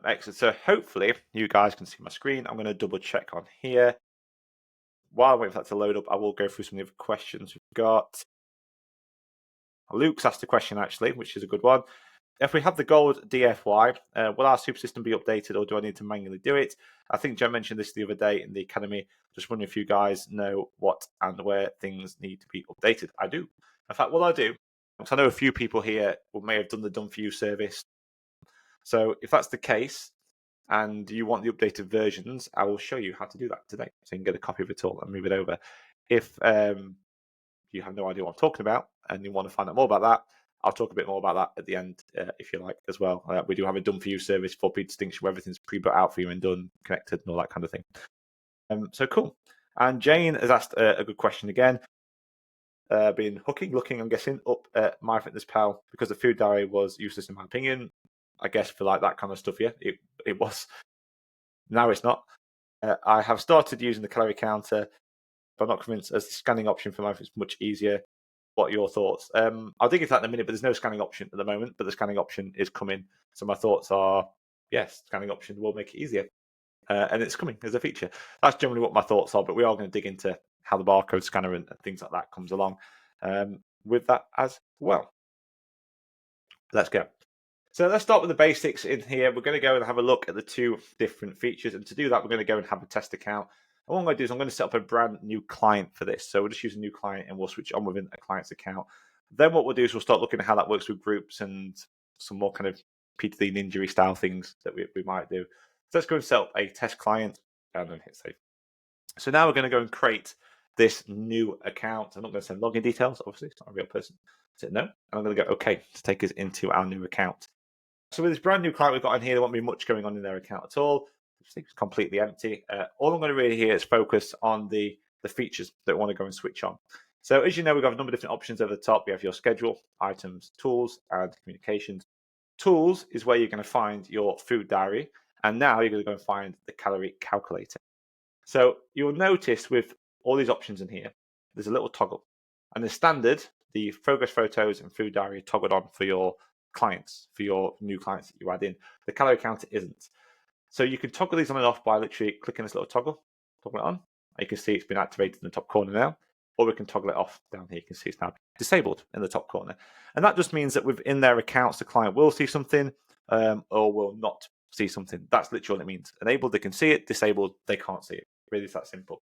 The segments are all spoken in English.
Excellent. So hopefully you guys can see my screen. I'm going to double check on here. While I wait for that to load up, I will go through some of the other questions we've got. Luke's asked a question actually, which is a good one. If we have the gold DFY, will our super system be updated or do I need to manually do it? I think Joe mentioned this the other day in the academy. Just wondering if you guys know what and where things need to be updated. I do. In fact, what I do, because I know a few people here may have done the Done For You service. So if that's the case and you want the updated versions, I will show you how to do that today. So you can get a copy of it all and move it over. If you have no idea what I'm talking about and you want to find out more about that, I'll talk a bit more about that at the end, if you like, as well. We do have a Done For You service for PT Distinction where everything's pre-built out for you and done, connected, and all that kind of thing. So cool. And Jane has asked a good question again. Been looking, I'm guessing, up at MyFitnessPal because the food diary was useless in my opinion. I guess for like that kind of stuff, yeah, it was. Now it's not. I have started using the calorie counter, but I'm not convinced as the scanning option for life is much easier. What are your thoughts? I'll dig into that in a minute, but there's no scanning option at the moment, but the scanning option is coming. So my thoughts are, yes, scanning option will make it easier. And it's coming as a feature. That's generally what my thoughts are, but we are going to dig into how the barcode scanner and things like that comes along with that as well. Let's go. So let's start with the basics in here. We're going to go and have a look at the two different features. And to do that, we're going to go and have a test account. And what I'm going to do is I'm going to set up a brand new client for this. So we'll just use a new client and we'll switch on within a client's account. Then what we'll do is we'll start looking at how that works with groups and some more kind of PTD Ninja style things that we might do. So let's go and set up a test client and then hit save. So now we're going to go and create this new account. I'm not going to send login details, obviously, it's not a real person. So no, and I'm going to go OK to take us into our new account. So with this brand new client we've got in here, there won't be much going on in their account at all. It's completely empty. All I'm going to really here is focus on the features that we want to go and switch on. So as you know, we've got a number of different options over the top. You have your schedule, items, tools, and communications. Tools is where you're going to find your food diary. And now you're going to go and find the calorie calculator. So you'll notice with all these options in here, there's a little toggle. And the standard, the progress photos and food diary toggled on for your clients, for your new clients that you add in. The calorie counter isn't. So you can toggle these on and off by literally clicking this little toggle it on. You can see it's been activated in the top corner now, or we can toggle it off down here. You can see it's now disabled in the top corner. And that just means that within their accounts, the client will see something or will not see something. That's literally what it means. Enabled, they can see it. Disabled, they can't see it. Really, it's that simple.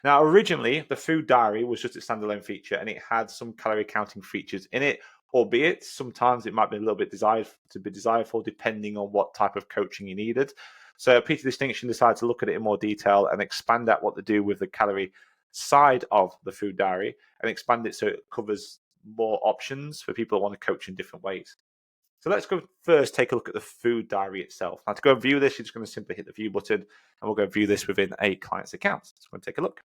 Now, originally, the food diary was just a standalone feature and it had some calorie counting features in it, albeit sometimes it might be a little bit desired for depending on what type of coaching you needed. So PT Distinction decided to look at it in more detail and expand out what to do with the calorie side of the food diary and expand it so it covers more options for people who want to coach in different ways. So let's go first take a look at the food diary itself. Now to go and view this, you're just going to simply hit the view button and we'll go and view this within a client's account. So we're going to take a look.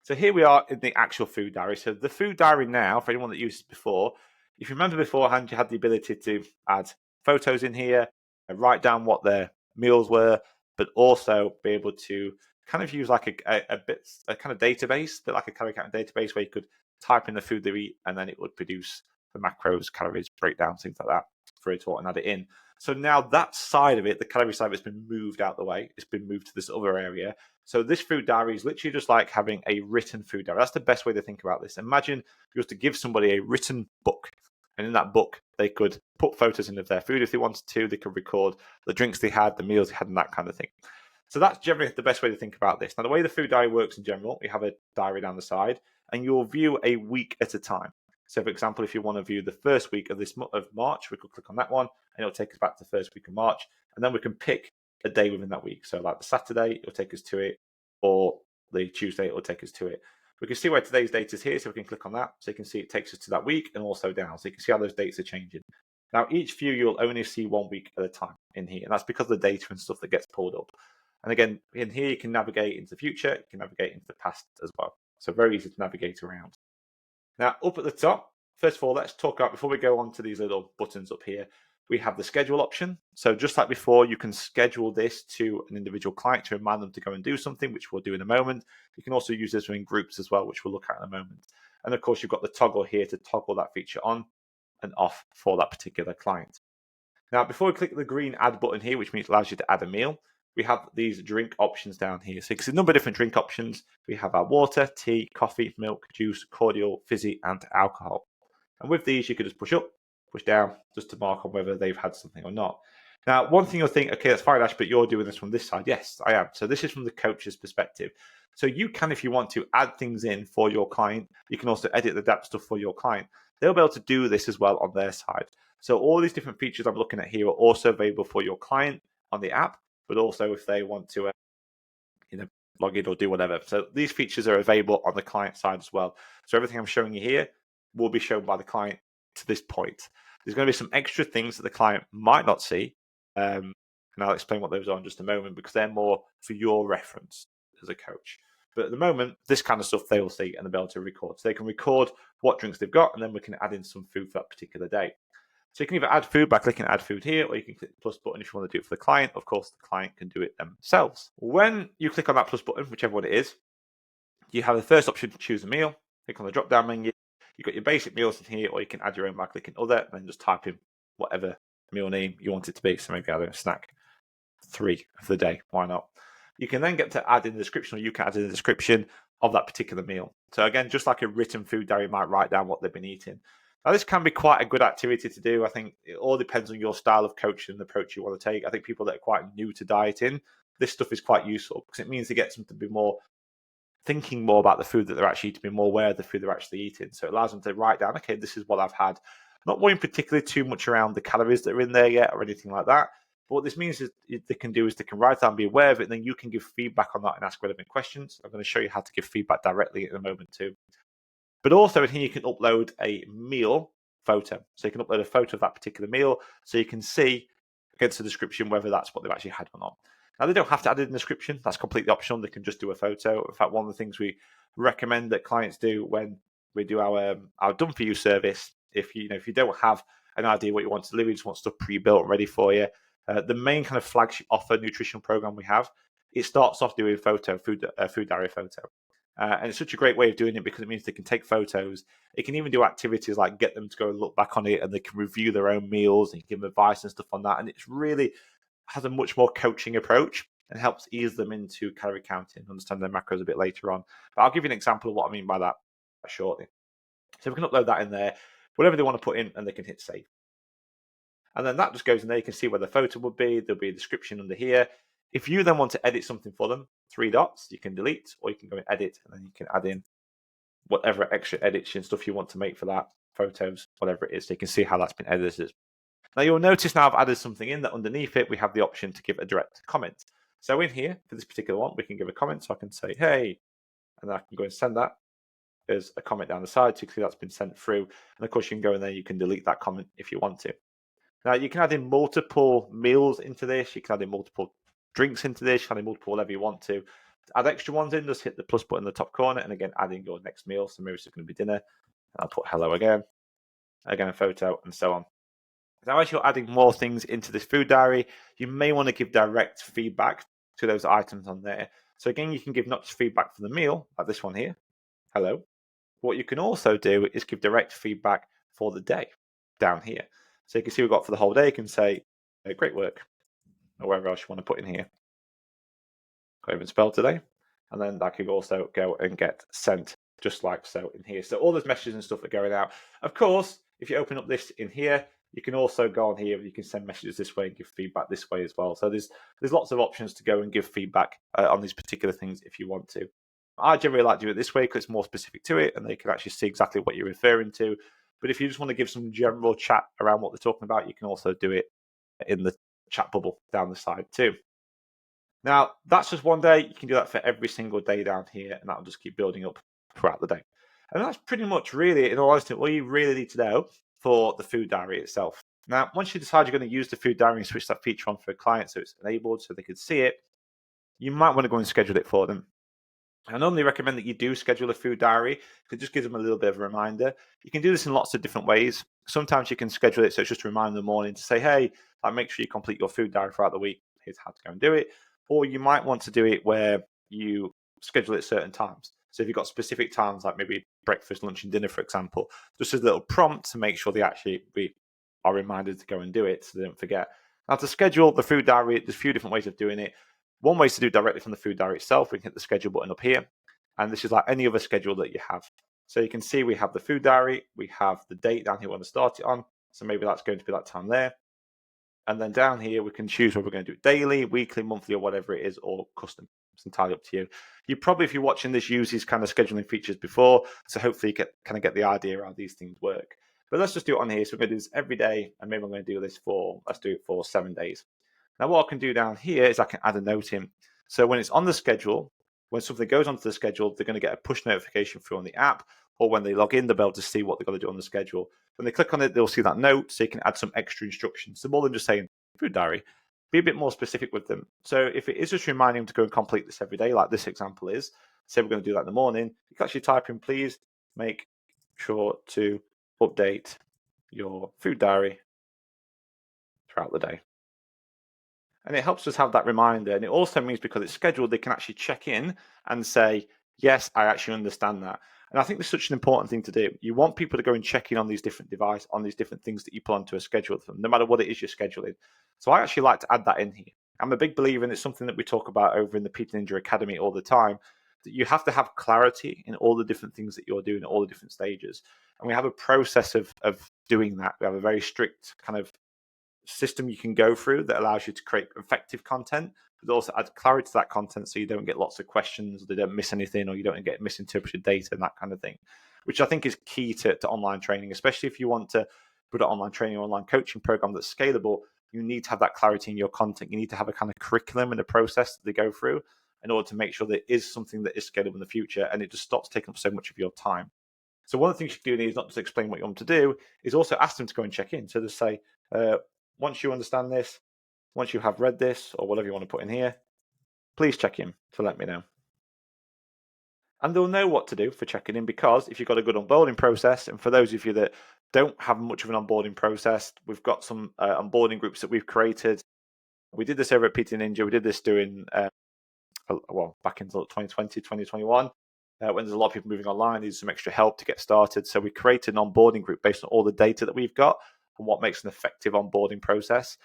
So here we are in the actual food diary. So the food diary now, for anyone that used it before, if you remember beforehand, you had the ability to add photos in here, write down what their meals were, but also be able to kind of use like a kind of database, a bit like a calorie counting database where you could type in the food they eat and then it would produce the macros, calories, breakdowns, things like that for it all and add it in. So now that side of it, the calorie side of it's been moved out the way. It's been moved to this other area. So this food diary is literally just like having a written food diary. That's the best way to think about this. Imagine if you was to give somebody a written book. And in that book, they could put photos in of their food if they wanted to. They could record the drinks they had, the meals they had, and that kind of thing. So that's generally the best way to think about this. Now, the way the food diary works in general, you have a diary down the side, and you'll view a week at a time. So, for example, if you want to view the first week of March, we could click on that one, and it'll take us back to the first week of March. And then we can pick a day within that week. So, like the Saturday, it'll take us to it, or the Tuesday, it'll take us to it. We can see where today's date is here, so we can click on that. So you can see it takes us to that week and also down. So you can see how those dates are changing. Now, each view, you'll only see 1 week at a time in here. And that's because of the data and stuff that gets pulled up. And again, in here, you can navigate into the future. You can navigate into the past as well. So very easy to navigate around. Now, up at the top, first of all, let's talk about, before we go on to these little buttons up here, we have the schedule option. So just like before, you can schedule this to an individual client to remind them to go and do something, which we'll do in a moment. You can also use this in groups as well, which we'll look at in a moment. And of course, you've got the toggle here to toggle that feature on and off for that particular client. Now, before we click the green add button here, which means it allows you to add a meal, we have these drink options down here. So you can see a number of different drink options. We have our water, tea, coffee, milk, juice, cordial, fizzy, and alcohol. And with these, you can just push up, push down, just to mark on whether they've had something or not. Now, one thing you'll think, okay, that's fine, Ash, but you're doing this from this side. Yes, I am. So this is from the coach's perspective. So you can, if you want to, add things in for your client. You can also edit, adapt stuff for your client. They'll be able to do this as well on their side. So all these different features I'm looking at here are also available for your client on the app, but also if they want to, log in or do whatever. So these features are available on the client side as well. So everything I'm showing you here will be shown by the client to this point. There's going to be some extra things that the client might not see. And I'll explain what those are in just a moment because they're more for your reference as a coach. But at the moment, this kind of stuff they will see and they'll be able to record. So they can record what drinks they've got and then we can add in some food for that particular day. So you can either add food by clicking add food here, or you can click the plus button if you want to do it for the client. Of course, the client can do it themselves. When you click on that plus button, whichever one it is, you have the first option to choose a meal. Click on the drop down menu. You've got your basic meals in here, or you can add your own by clicking other, and then just type in whatever meal name you want it to be. So maybe I don't know, snack 3 of the day. Why not? You can then get to add in the description, or you can add in the description of that particular meal. So again, just like a written food diary, might write down what they've been eating. Now, this can be quite a good activity to do. I think it all depends on your style of coaching and the approach you want to take. I think people that are quite new to dieting, this stuff is quite useful because it means they get them to be more thinking more about the food that they're actually eating, to be more aware of the food they're actually eating. So it allows them to write down, okay, this is what I've had. Not worrying particularly too much around the calories that are in there yet or anything like that. But what this means is they can do is they can write down, be aware of it, and then you can give feedback on that and ask relevant questions. I'm going to show you how to give feedback directly in a moment too. But also in here, you can upload a meal photo. So you can upload a photo of that particular meal so you can see against the description whether that's what they've actually had or not. Now, they don't have to add it in the description. That's completely optional. They can just do a photo. In fact, one of the things we recommend that clients do when we do our done for you service, if you don't have an idea what you want to deliver, you just want stuff pre-built and ready for you. The main kind of flagship offer nutrition program we have, it starts off doing food diary photo. And it's such a great way of doing it because it means they can take photos. It can even do activities like get them to go and look back on it, and they can review their own meals and give them advice and stuff on that. And it's really has a much more coaching approach and helps ease them into calorie counting, understand their macros a bit later on. But I'll give you an example of what I mean by that shortly. So we can upload that in there, whatever they want to put in, and they can hit save. And then that just goes in there. You can see where the photo would be. There'll be a description under here. If you then want to edit something for them, 3 dots, you can delete, or you can go and edit, and then you can add in whatever extra edits and stuff you want to make for that, photos, whatever it is. So you can see how that's been edited. Now you'll notice now I've added something in that underneath it, we have the option to give a direct comment. So in here, for this particular one, we can give a comment. So I can say, hey, and then I can go and send that as a comment down the side. So you can see that's been sent through. And of course, you can go in there, you can delete that comment if you want to. Now you can add in multiple meals into this. You can add in multiple drinks into this. You can add in multiple whatever you want to add extra ones in, just hit the plus button in the top corner. And again, add in your next meal. So maybe it's going to be dinner. I'll put hello again a photo, and so on. Now, as you're adding more things into this food diary, you may want to give direct feedback to those items on there. So again, you can give not just feedback for the meal, like this one here, hello. What you can also do is give direct feedback for the day down here. So you can see we've got for the whole day, you can say, great work, or whatever else you want to put in here. Got even spelled today. And then that could also go and get sent just like so in here. So all those messages and stuff are going out. Of course, if you open up this in here, you can also go on here, you can send messages this way and give feedback this way as well. So there's lots of options to go and give feedback on these particular things if you want to. I generally like to do it this way because it's more specific to it and they can actually see exactly what you're referring to. But if you just want to give some general chat around what they're talking about, you can also do it in the chat bubble down the side too. Now, that's just one day. You can do that for every single day down here, and that'll just keep building up throughout the day. And that's pretty much really, in all honesty, all you really need to know for the food diary itself. Now, once you decide you're going to use the food diary and switch that feature on for a client so it's enabled so they can see it, you might want to go and schedule it for them. I normally recommend that you do schedule a food diary because it just gives them a little bit of a reminder. You can do this in lots of different ways. Sometimes you can schedule it so it's just a reminder in the morning to say, hey, make sure you complete your food diary throughout the week. Here's how to go and do it. Or you might want to do it where you schedule it at certain times. So if you've got specific times, like maybe breakfast, lunch, and dinner, for example, just as a little prompt to make sure they actually be are reminded to go and do it so they don't forget. Now, to schedule the food diary, there's a few different ways of doing it. One way is to do it directly from the food diary itself. We can hit the schedule button up here, and this is like any other schedule that you have. So you can see we have the food diary, we have the date down here we want to start it on. So maybe that's going to be that time there. And then down here, we can choose whether we're going to do it daily, weekly, monthly, or whatever it is, or custom. It's entirely up to you. You probably, if you're watching this, use these kind of scheduling features before. So hopefully you kind of get the idea how these things work. But let's just do it on here. So we're going to do this every day. And maybe I'm going to do this let's do it for 7 days. Now, what I can do down here is I can add a note in. So when it's on the schedule, when something goes onto the schedule, they're going to get a push notification through on the app, or when they log in, they'll be able to see what they've got to do on the schedule. When they click on it, they'll see that note, so you can add some extra instructions. So more than just saying food diary, be a bit more specific with them. So if it is just reminding them to go and complete this every day, like this example is, say we're going to do that in the morning, you can actually type in, please make sure to update your food diary throughout the day. And it helps us have that reminder. And it also means because it's scheduled, they can actually check in and say, yes, I actually understand that. And I think this is such an important thing to do. You want people to go and check in on these different devices, on these different things that you put onto a schedule for them, no matter what it is you're scheduling. So I actually like to add that in here. I'm a big believer, and it's something that we talk about over in the PT Ninja Academy all the time, that you have to have clarity in all the different things that you're doing at all the different stages. And we have a process of doing that. We have a very strict kind of system you can go through that allows you to create effective content, but also add clarity to that content so you don't get lots of questions, or they don't miss anything, or you don't get misinterpreted data and that kind of thing, which I think is key to online training, especially if you want to put an online training or online coaching program that's scalable. You need to have that clarity in your content. You need to have a kind of curriculum and a process that they go through in order to make sure there is something that is scalable in the future, and it just stops taking up so much of your time. So one of the things you do is not just explain what you want to do, is also ask them to go and check in. So just say, once you understand this, once you have read this, or whatever you want to put in here, please check in to let me know. And they'll know what to do for checking in, because if you've got a good onboarding process, and for those of you that don't have much of an onboarding process, we've got some onboarding groups that we've created. We did this over at PT Ninja. We did this during, back in 2020, 2021. When there's a lot of people moving online, needs some extra help to get started. So we created an onboarding group based on all the data that we've got and what makes an effective onboarding process.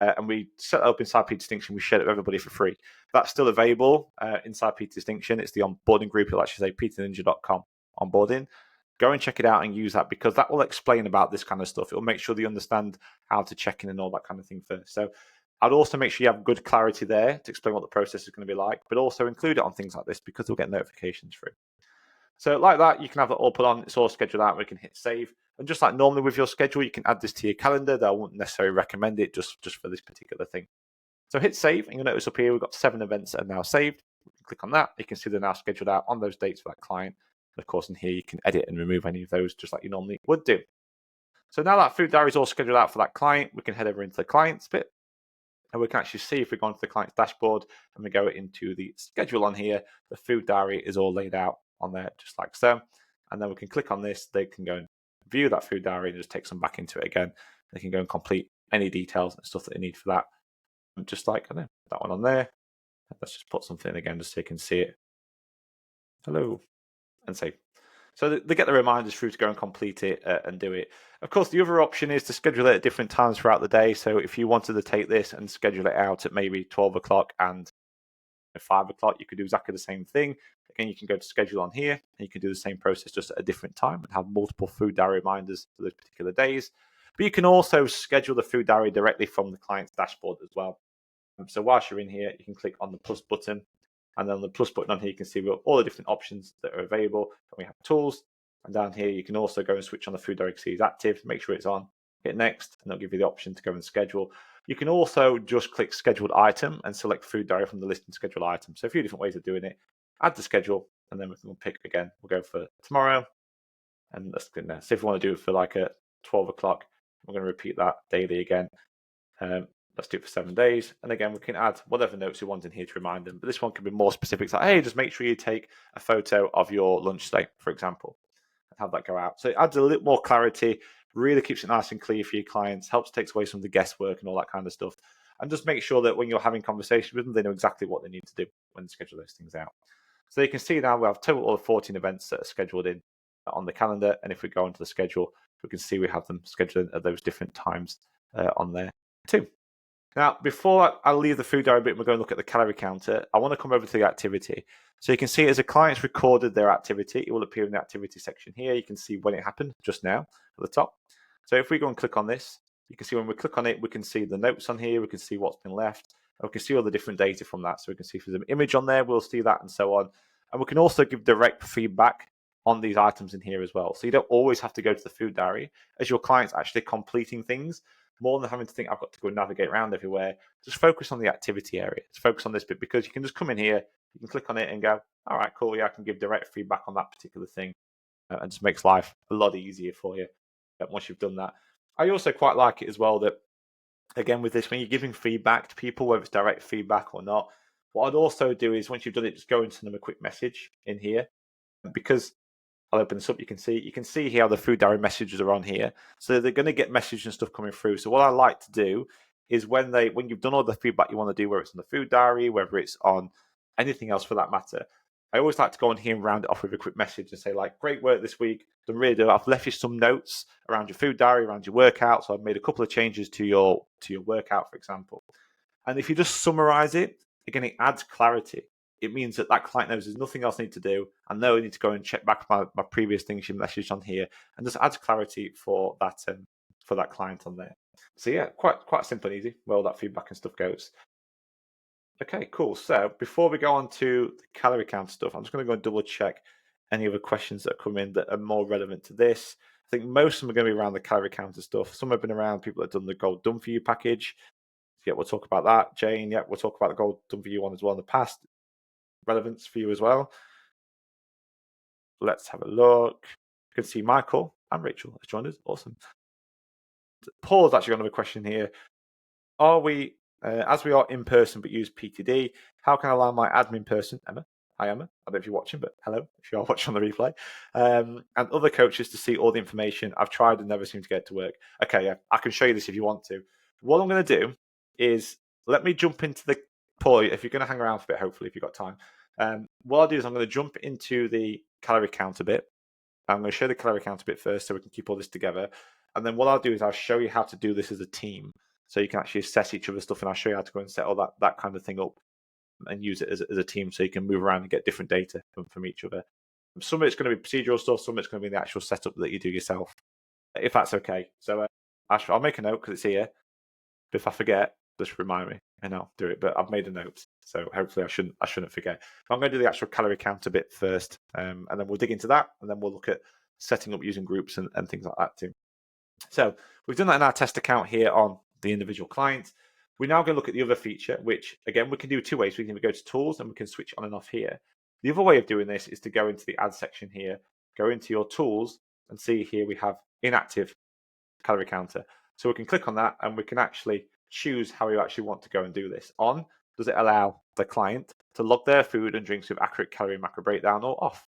And we set it up inside PT Distinction. We shared it with everybody for free. That's still available inside PT Distinction. It's the onboarding group. It'll actually say ptninja.com onboarding. Go and check it out and use that, because that will explain about this kind of stuff. It'll make sure that you understand how to check in and all that kind of thing first. So I'd also make sure you have good clarity there to explain what the process is going to be like, but also include it on things like this, because we'll get notifications through. So like that, you can have it all put on. It's all scheduled out. We can hit save. And just like normally with your schedule, you can add this to your calendar. Though I wouldn't necessarily recommend it just for this particular thing. So hit save, and you'll notice up here we've got 7 events that are now saved. Click on that. You can see they're now scheduled out on those dates for that client. And of course, in here you can edit and remove any of those just like you normally would do. So now that food diary is all scheduled out for that client, we can head over into the clients bit. And we can actually see if we go into the client's dashboard and we go into the schedule on here, the food diary is all laid out on there just like so. And then we can click on this. They can go and view that food diary and just takes them back into it again. They can go and complete any details and stuff that they need for that. And just like, I don't know, that one on there. Let's just put something again just so you can see it. Hello. And save. So they get the reminders through to go and complete it and do it. Of course, the other option is to schedule it at different times throughout the day. So if you wanted to take this and schedule it out at maybe 12 o'clock and 5 o'clock, you could do exactly the same thing. Again, you can go to schedule on here, and you can do the same process just at a different time and have multiple food diary reminders for those particular days. But you can also schedule the food diary directly from the client's dashboard as well. So whilst you're in here, you can click on the plus button, and then on the plus button on here, you can see all the different options that are available. And we have tools, and down here, you can also go and switch on the food diary because it's active, make sure it's on, hit next, and it'll give you the option to go and schedule. You can also just click scheduled item and select food diary from the list and schedule item. So a few different ways of doing it. Add the schedule, and then we can pick again. We'll go for tomorrow, and let's go there. So if we want to do it for like at 12 o'clock, we're going to repeat that daily again. Let's do it for 7 days. And again, we can add whatever notes we want in here to remind them. But this one can be more specific. It's like, hey, just make sure you take a photo of your lunch today, for example, and have that go out. So it adds a little more clarity, really keeps it nice and clear for your clients, helps takes away some of the guesswork and all that kind of stuff. And just make sure that when you're having conversations with them, they know exactly what they need to do when they schedule those things out. So you can see now we have total of 14 events that are scheduled in on the calendar. And if we go into the schedule, We can see we have them scheduled at those different times on there too. Now, before I leave the food diary bit, we're going to look at the calorie counter. I want to come over to the activity. So you can see as a client's recorded their activity, it will appear in the activity section here. You can see when it happened just now at the top. So if we go and click on this, you can see when we click on it, we can see the notes on here. We can see what's been left. And we can see all the different data from that. So we can see if there's an image on there, we'll see that and so on. And we can also give direct feedback on these items in here as well. So you don't always have to go to the food diary as your client's actually completing things. More than having to think, I've got to go navigate around everywhere, just focus on the activity area. Just focus on this bit because you can just come in here, you can click on it and go, all right, cool, yeah, I can give direct feedback on that particular thing. And just makes life a lot easier for you once you've done that. I also quite like it as well that, again, with this, when you're giving feedback to people, whether it's direct feedback or not, what I'd also do is once you've done it, just go and send them a quick message in here because I'll open this up. You can see here how the food diary messages are on here. So they're going to get messages and stuff coming through. So what I like to do is when you've done all the feedback you want to do, whether it's on the food diary, whether it's on anything else for that matter, I always like to go on here and round it off with a quick message and say, like, great work this week. Done really good. I've left you some notes around your food diary, around your workout. So I've made a couple of changes to your workout, for example. And if you just summarize it, again, it adds clarity. It means that client knows there's nothing else I need to do. I know I need to go and check back my previous things you messaged on here, and just adds clarity for that client on there. So yeah, quite simple and easy where all that feedback and stuff goes. Okay, cool. So before we go on to the calorie count stuff, I'm just going to go and double check any other questions that come in that are more relevant to this. I think most of them are going to be around the calorie counter stuff. Some have been around people that have done the Gold Done For You package. Yeah, we'll talk about that. Jane, yeah, we'll talk about the Gold Done For You one as well in the past. Relevance for you as well. Let's have a look. You can see Michael and Rachel has joined us. Awesome. Paul's actually got another question here. Are we, as we are in person but use PTD, how can I allow my admin person, Emma? Hi, Emma. I don't know if you're watching, but hello, if you are watching on the replay. And other coaches to see all the information. I've tried and never seem to get it to work. Okay, yeah, I can show you this if you want to. What I'm going to do is let me jump into the Paul, if you're going to hang around for a bit, hopefully, if you've got time. What I'll do is I'm going to jump into the calorie count a bit. I'm going to show the calorie count a bit first so we can keep all this together. And then what I'll do is I'll show you how to do this as a team. So you can actually assess each other's stuff, and I'll show you how to go and set all that kind of thing up and use it as a team so you can move around and get different data from each other. Some of it's going to be procedural stuff, some of it's going to be the actual setup that you do yourself, if that's okay. So I'll make a note because it's here. But if I forget, just remind me and I'll do it. But I've made a note, so hopefully I shouldn't forget. But I'm going to do the actual calorie count a bit first, and then we'll dig into that, and then we'll look at setting up using groups and things like that too. So we've done that in our test account here on the individual client. We're now going to look at the other feature, which again, we can do two ways. We can either go to tools and we can switch on and off here. The other way of doing this is to go into the add section here, go into your tools and see here we have inactive calorie counter. So we can click on that and we can actually choose how we actually want to go and do this. On, does it allow the client to log their food and drinks with accurate calorie and macro breakdown, or off?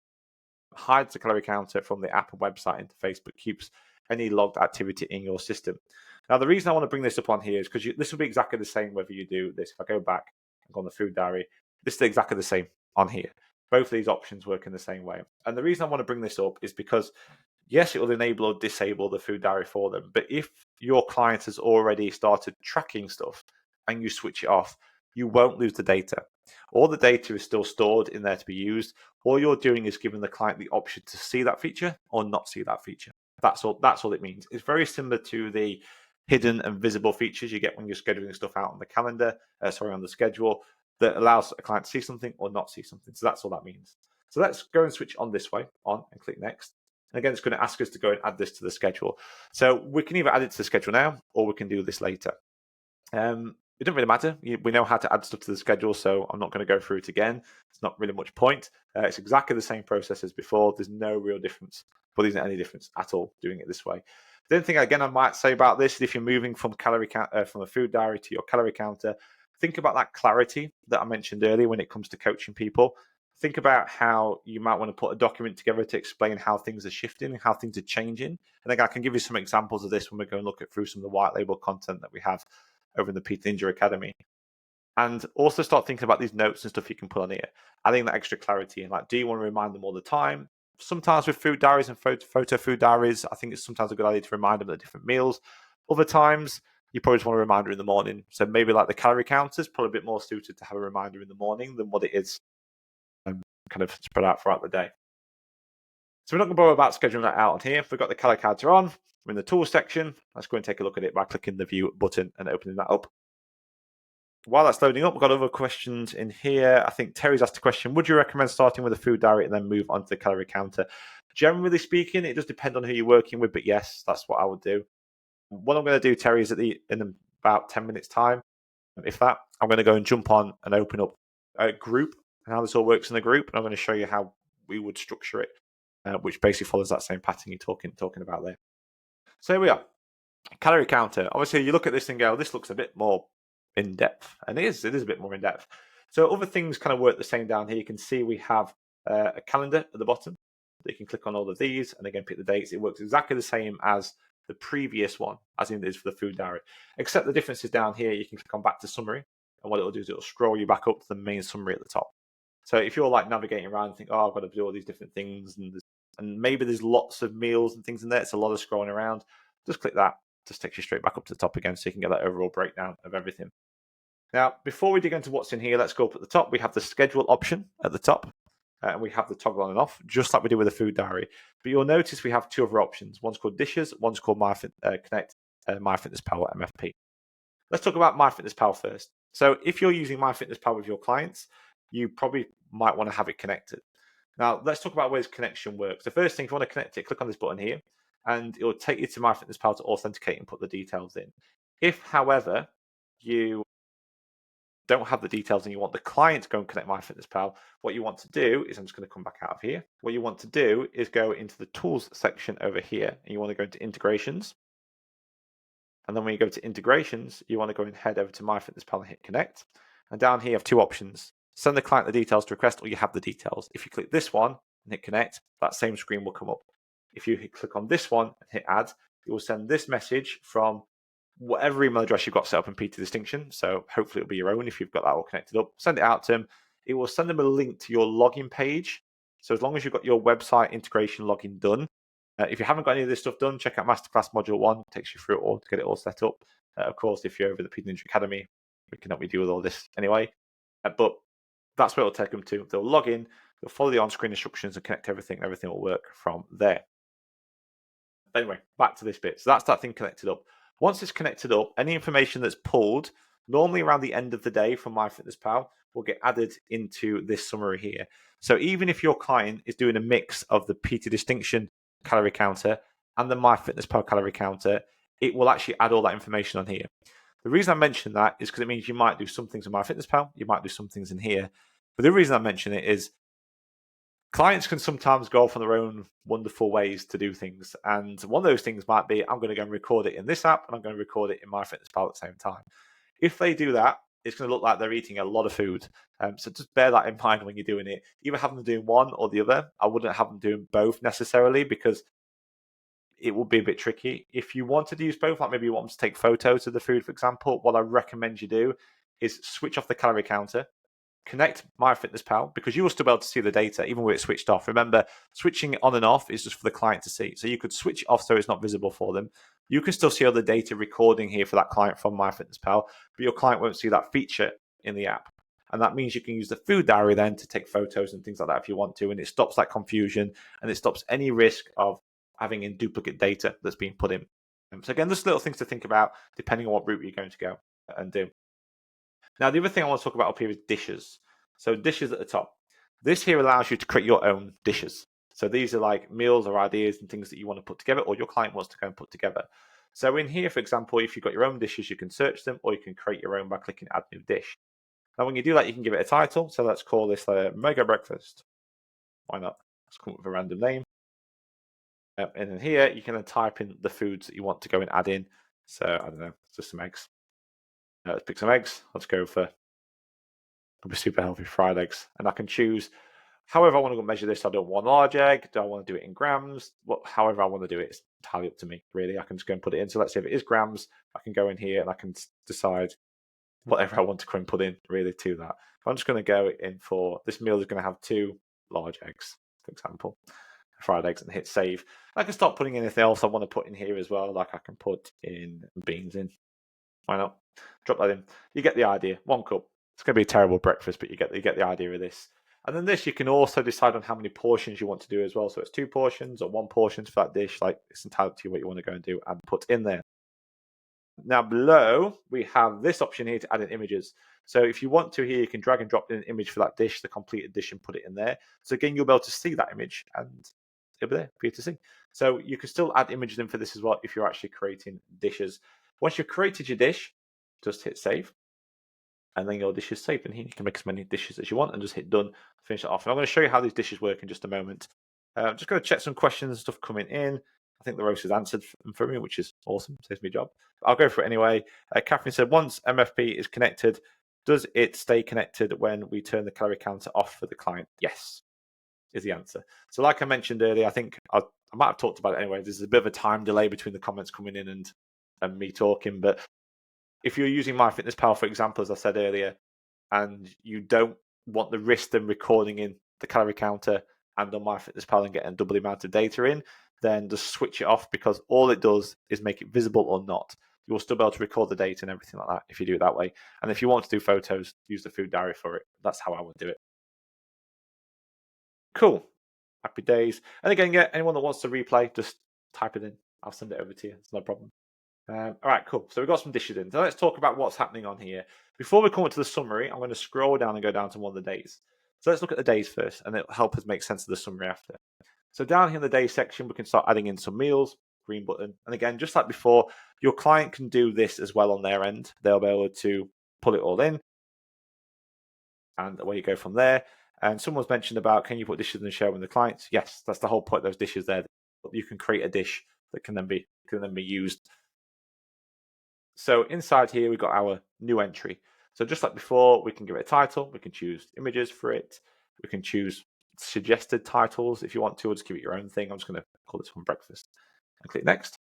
Hides the calorie counter from the app and website interface, but keeps any logged activity in your system. Now, the reason I want to bring this up on here is because this will be exactly the same whether you do this. If I go back and go on the food diary, this is exactly the same on here. Both of these options work in the same way. And the reason I want to bring this up is because, yes, it will enable or disable the food diary for them. But if your client has already started tracking stuff and you switch it off, you won't lose the data. All the data is still stored in there to be used. All you're doing is giving the client the option to see that feature or not see that feature. That's all it means. It's very similar to the hidden and visible features you get when you're scheduling stuff out on the calendar, on the schedule, that allows a client to see something or not see something. So that's all that means. So let's go and switch on this way, on, and click next. And again, it's going to ask us to go and add this to the schedule. So we can either add it to the schedule now, or we can do this later. It doesn't really matter. We know how to add stuff to the schedule, so I'm not going to go through it again. It's not really much point. It's exactly the same process as before. There's no real difference. Well, there isn't any difference at all doing it this way. The only thing, again, I might say about this is if you're moving from from a food diary to your calorie counter, think about that clarity that I mentioned earlier when it comes to coaching people. Think about how you might want to put a document together to explain how things are shifting and how things are changing. And I can give you some examples of this when we go and look at through some of the white label content that we have over in the PTD Ninja Academy. And also start thinking about these notes and stuff you can put on here, adding that extra clarity in. Like, do you want to remind them all the time? Sometimes with food diaries and photo food diaries, I think it's sometimes a good idea to remind them of the different meals. Other times, you probably just want a reminder in the morning. So maybe like the calorie counter is probably a bit more suited to have a reminder in the morning than what it is kind of spread out throughout the day. So we're not going to bother about scheduling that out on here. We've got the calorie counter on. We're in the tools section. Let's go and take a look at it by clicking the view button and opening that up. While that's loading up, we've got other questions in here. I think Terry's asked a question: would you recommend starting with a food diary and then move on to the calorie counter? Generally speaking, it does depend on who you're working with, but yes, that's what I would do. What I'm going to do, Terry, is in about 10 minutes time, if that, I'm going to go and jump on and open up a group and how this all works in the group, and I'm going to show you how we would structure it, which basically follows that same pattern you're talking about there. So here we are. Calorie counter. Obviously, you look at this and go, this looks a bit more in depth, and it is a bit more in depth. So other things kind of work the same down here. You can see we have a calendar at the bottom. You can click on all of these and again pick the dates. It works exactly the same as the previous one, as in it is for the food diary, except the difference is down here. You can click on back to summary, and what it'll do is it'll scroll you back up to the main summary at the top. So if you're like navigating around and think, oh, I've got to do all these different things, and maybe there's lots of meals and things in there, it's a lot of scrolling around, just click that. Just takes you straight back up to the top again, so you can get that overall breakdown of everything. Now, before we dig into what's in here, let's go up at the top. We have the schedule option at the top, and we have the toggle on and off, just like we did with the food diary. But you'll notice we have two other options. One's called Dishes, one's called Connect MyFitnessPal MFP. Let's talk about MyFitnessPal first. So if you're using MyFitnessPal with your clients, you probably might want to have it connected. Now, let's talk about ways connection works. The first thing, if you want to connect it, click on this button here, and it will take you to MyFitnessPal to authenticate and put the details in. If, however, you don't have the details and you want the client to go and connect MyFitnessPal, what you want to do is, I'm just going to come back out of here. What you want to do is go into the tools section over here, and you want to go into integrations. And then when you go to integrations, you want to go and head over to MyFitnessPal and hit connect. And down here you have two options: send the client the details to request, or you have the details. If you click this one and hit connect, that same screen will come up. If you click on this one and hit add, it will send this message from whatever email address you've got set up in PTD Distinction. So hopefully it'll be your own if you've got that all connected up. Send it out to them. It will send them a link to your login page. So as long as you've got your website integration login done, if you haven't got any of this stuff done, check out Masterclass Module 1. It takes you through it all to get it all set up. Of course, if you're over the PTD Ninja Academy, we can help you deal with all this anyway. But that's where it'll take them to. They'll log in, they'll follow the on-screen instructions and connect everything, and everything will work from there. Anyway, back to this bit. So that's that thing connected up. Once it's connected up, any information that's pulled, normally around the end of the day from MyFitnessPal, will get added into this summary here. So even if your client is doing a mix of the PT Distinction calorie counter and the MyFitnessPal calorie counter, it will actually add all that information on here. The reason I mention that is because it means you might do some things in MyFitnessPal, you might do some things in here. But the reason I mention it is clients can sometimes go off on their own wonderful ways to do things. And one of those things might be, I'm going to go and record it in this app, and I'm going to record it in MyFitnessPal at the same time. If they do that, it's going to look like they're eating a lot of food. So just bear that in mind when you're doing it. Either have them doing one or the other. I wouldn't have them doing both necessarily, because it would be a bit tricky. If you wanted to use both, like maybe you want them to take photos of the food, for example, what I recommend you do is switch off the calorie counter, connect MyFitnessPal, because you will still be able to see the data even when it's switched off. Remember, switching it on and off is just for the client to see. So you could switch it off so it's not visible for them. You can still see all the data recording here for that client from MyFitnessPal, but your client won't see that feature in the app. And that means you can use the food diary then to take photos and things like that if you want to. And it stops that confusion, and it stops any risk of having in duplicate data that's being put in. So again, just little things to think about depending on what route you're going to go and do. Now, the other thing I want to talk about up here is dishes. So dishes at the top. This here allows you to create your own dishes. So these are like meals or ideas and things that you want to put together, or your client wants to go and put together. So in here, for example, if you've got your own dishes, you can search them, or you can create your own by clicking add new dish. Now, when you do that, you can give it a title. So let's call this Mega Breakfast. Why not? Let's come up with a random name. And then here, you can then type in the foods that you want to go and add in. So I don't know, just some eggs. Let's pick some eggs. Let's go for super healthy fried eggs. And I can choose however I want to go measure this. I don't want a large egg. Do I want to do it in grams? However I want to do it, it's entirely up to me, really. I can just go and put it in. So let's say if it is grams, I can go in here and I can decide whatever I want to go and put in, really, to that. I'm just going to go in for this meal is going to have 2 large eggs, for example. fried eggs, and hit save. I can start putting anything else I want to put in here as well. Like I can put in beans in. Why not? Drop that in. You get the idea. 1 cup. It's going to be a terrible breakfast, but you get the idea of this. And then this, you can also decide on how many portions you want to do as well. So it's 2 portions or 1 portion for that dish. Like it's entirely to you what you want to go and do and put in there. Now below, we have this option here to add in images. So if you want to here, you can drag and drop in an image for that dish, the completed dish, and put it in there. So again, you'll be able to see that image and it'll be there for you to see. So you can still add images in for this as well if you're actually creating dishes. Once you've created your dish, just hit save. And then your dish is saved. And here you can make as many dishes as you want and just hit done, finish it off. And I'm going to show you how these dishes work in just a moment. I'm just going to check some questions and stuff coming in. I think the roast has answered for me, which is awesome. Saves me a job. I'll go for it anyway. Catherine said, once MFP is connected, does it stay connected when we turn the calorie counter off for the client? Yes, is the answer. So like I mentioned earlier, I think I might have talked about it anyway. There's a bit of a time delay between the comments coming in and me talking. But if you're using MyFitnessPal, for example, as I said earlier, and you don't want the risk of recording in the calorie counter and on MyFitnessPal and getting double the amount of data in, then just switch it off, because all it does is make it visible or not. You'll still be able to record the data and everything like that if you do it that way. And if you want to do photos, use the food diary for it. That's how I would do it. Cool. Happy days. And again, yeah, anyone that wants to replay, just type it in. I'll send it over to you. It's no problem. All right, cool. So we've got some dishes in. So let's talk about what's happening on here. Before we come into the summary, I'm going to scroll down and go down to one of the days. So let's look at the days first, and it'll help us make sense of the summary after. So down here in the day section, we can start adding in some meals, green button. And again, just like before, your client can do this as well on their end. They'll be able to pull it all in, and away you go from there. And someone's mentioned about, can you put dishes in the show with the clients? Yes, that's the whole point of those dishes there. You can create a dish that can then be used. So inside here, we've got our new entry. So just like before, we can give it a title. We can choose images for it. We can choose suggested titles if you want to, or just give it your own thing. I'm just going to call this one breakfast and click next.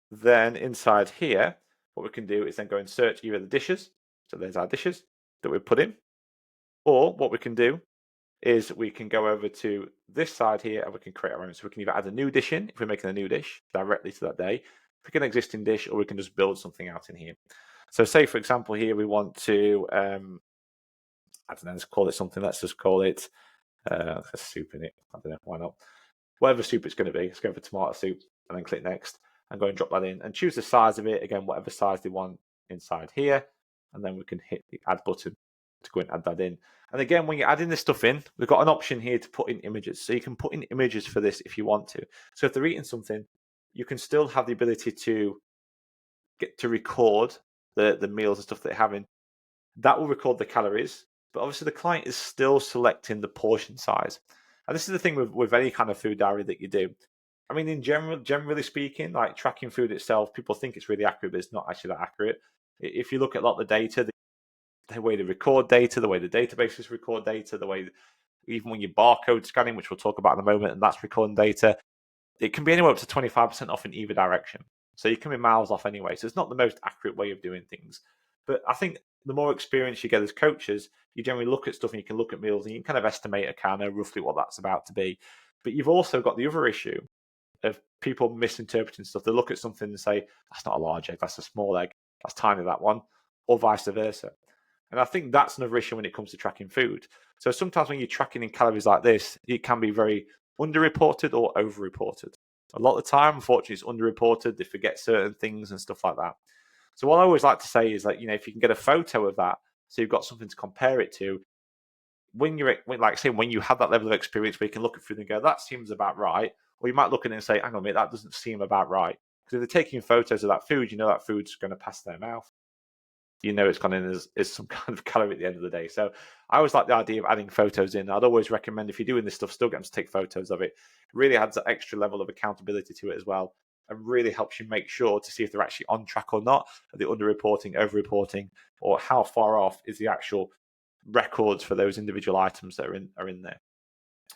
Then inside here, what we can do is then go and search either the dishes. So there's our dishes that we put in. Or what we can do is we can go over to this side here and we can create our own. So we can either add a new dish in, if we're making a new dish directly to that day, pick an existing dish, or we can just build something out in here. So say, for example, here we want to, I don't know, let's call it something. Let's just call it a soup in it. I don't know, why not? Whatever soup it's going to be. Let's go for tomato soup and then click next and go and drop that in and choose the size of it. Again, whatever size they want inside here. And then we can hit the add button to go and add that in. And again, when you're adding this stuff in, we've got an option here to put in images. So you can put in images for this if you want to. So if they're eating something, you can still have the ability to get to record the meals and stuff they're having. That will record the calories, but obviously the client is still selecting the portion size. And this is the thing with any kind of food diary that you do. I mean, in generally speaking, like tracking food itself, people think it's really accurate, but it's not actually that accurate. If you look at a lot of the data, the way they record data, the way the databases record data, the way even when you're barcode scanning, which we'll talk about in a moment, and that's recording data, it can be anywhere up to 25% off in either direction. So you can be miles off anyway. So it's not the most accurate way of doing things. But I think the more experience you get as coaches, you generally look at stuff and you can look at meals and you can kind of estimate a kind of roughly what that's about to be. But you've also got the other issue of people misinterpreting stuff. They look at something and say, that's not a large egg, that's a small egg, that's tiny, that one, or vice versa. And I think that's another issue when it comes to tracking food. So sometimes when you're tracking in calories like this, it can be very underreported or overreported. A lot of the time, unfortunately, it's underreported. They forget certain things and stuff like that. So what I always like to say is that, if you can get a photo of that, so you've got something to compare it to, when you have that level of experience where you can look at food and go, that seems about right. Or you might look at it and say, hang on a minute, that doesn't seem about right. Because if they're taking photos of that food, that food's going to pass their mouth. It's gone in as some kind of calorie at the end of the day. So I always like the idea of adding photos in. I'd always recommend, if you're doing this stuff, still get them to take photos of it. It really adds that extra level of accountability to it as well, and really helps you make sure to see if they're actually on track or not. Are they underreporting, overreporting, or how far off is the actual records for those individual items that are in there.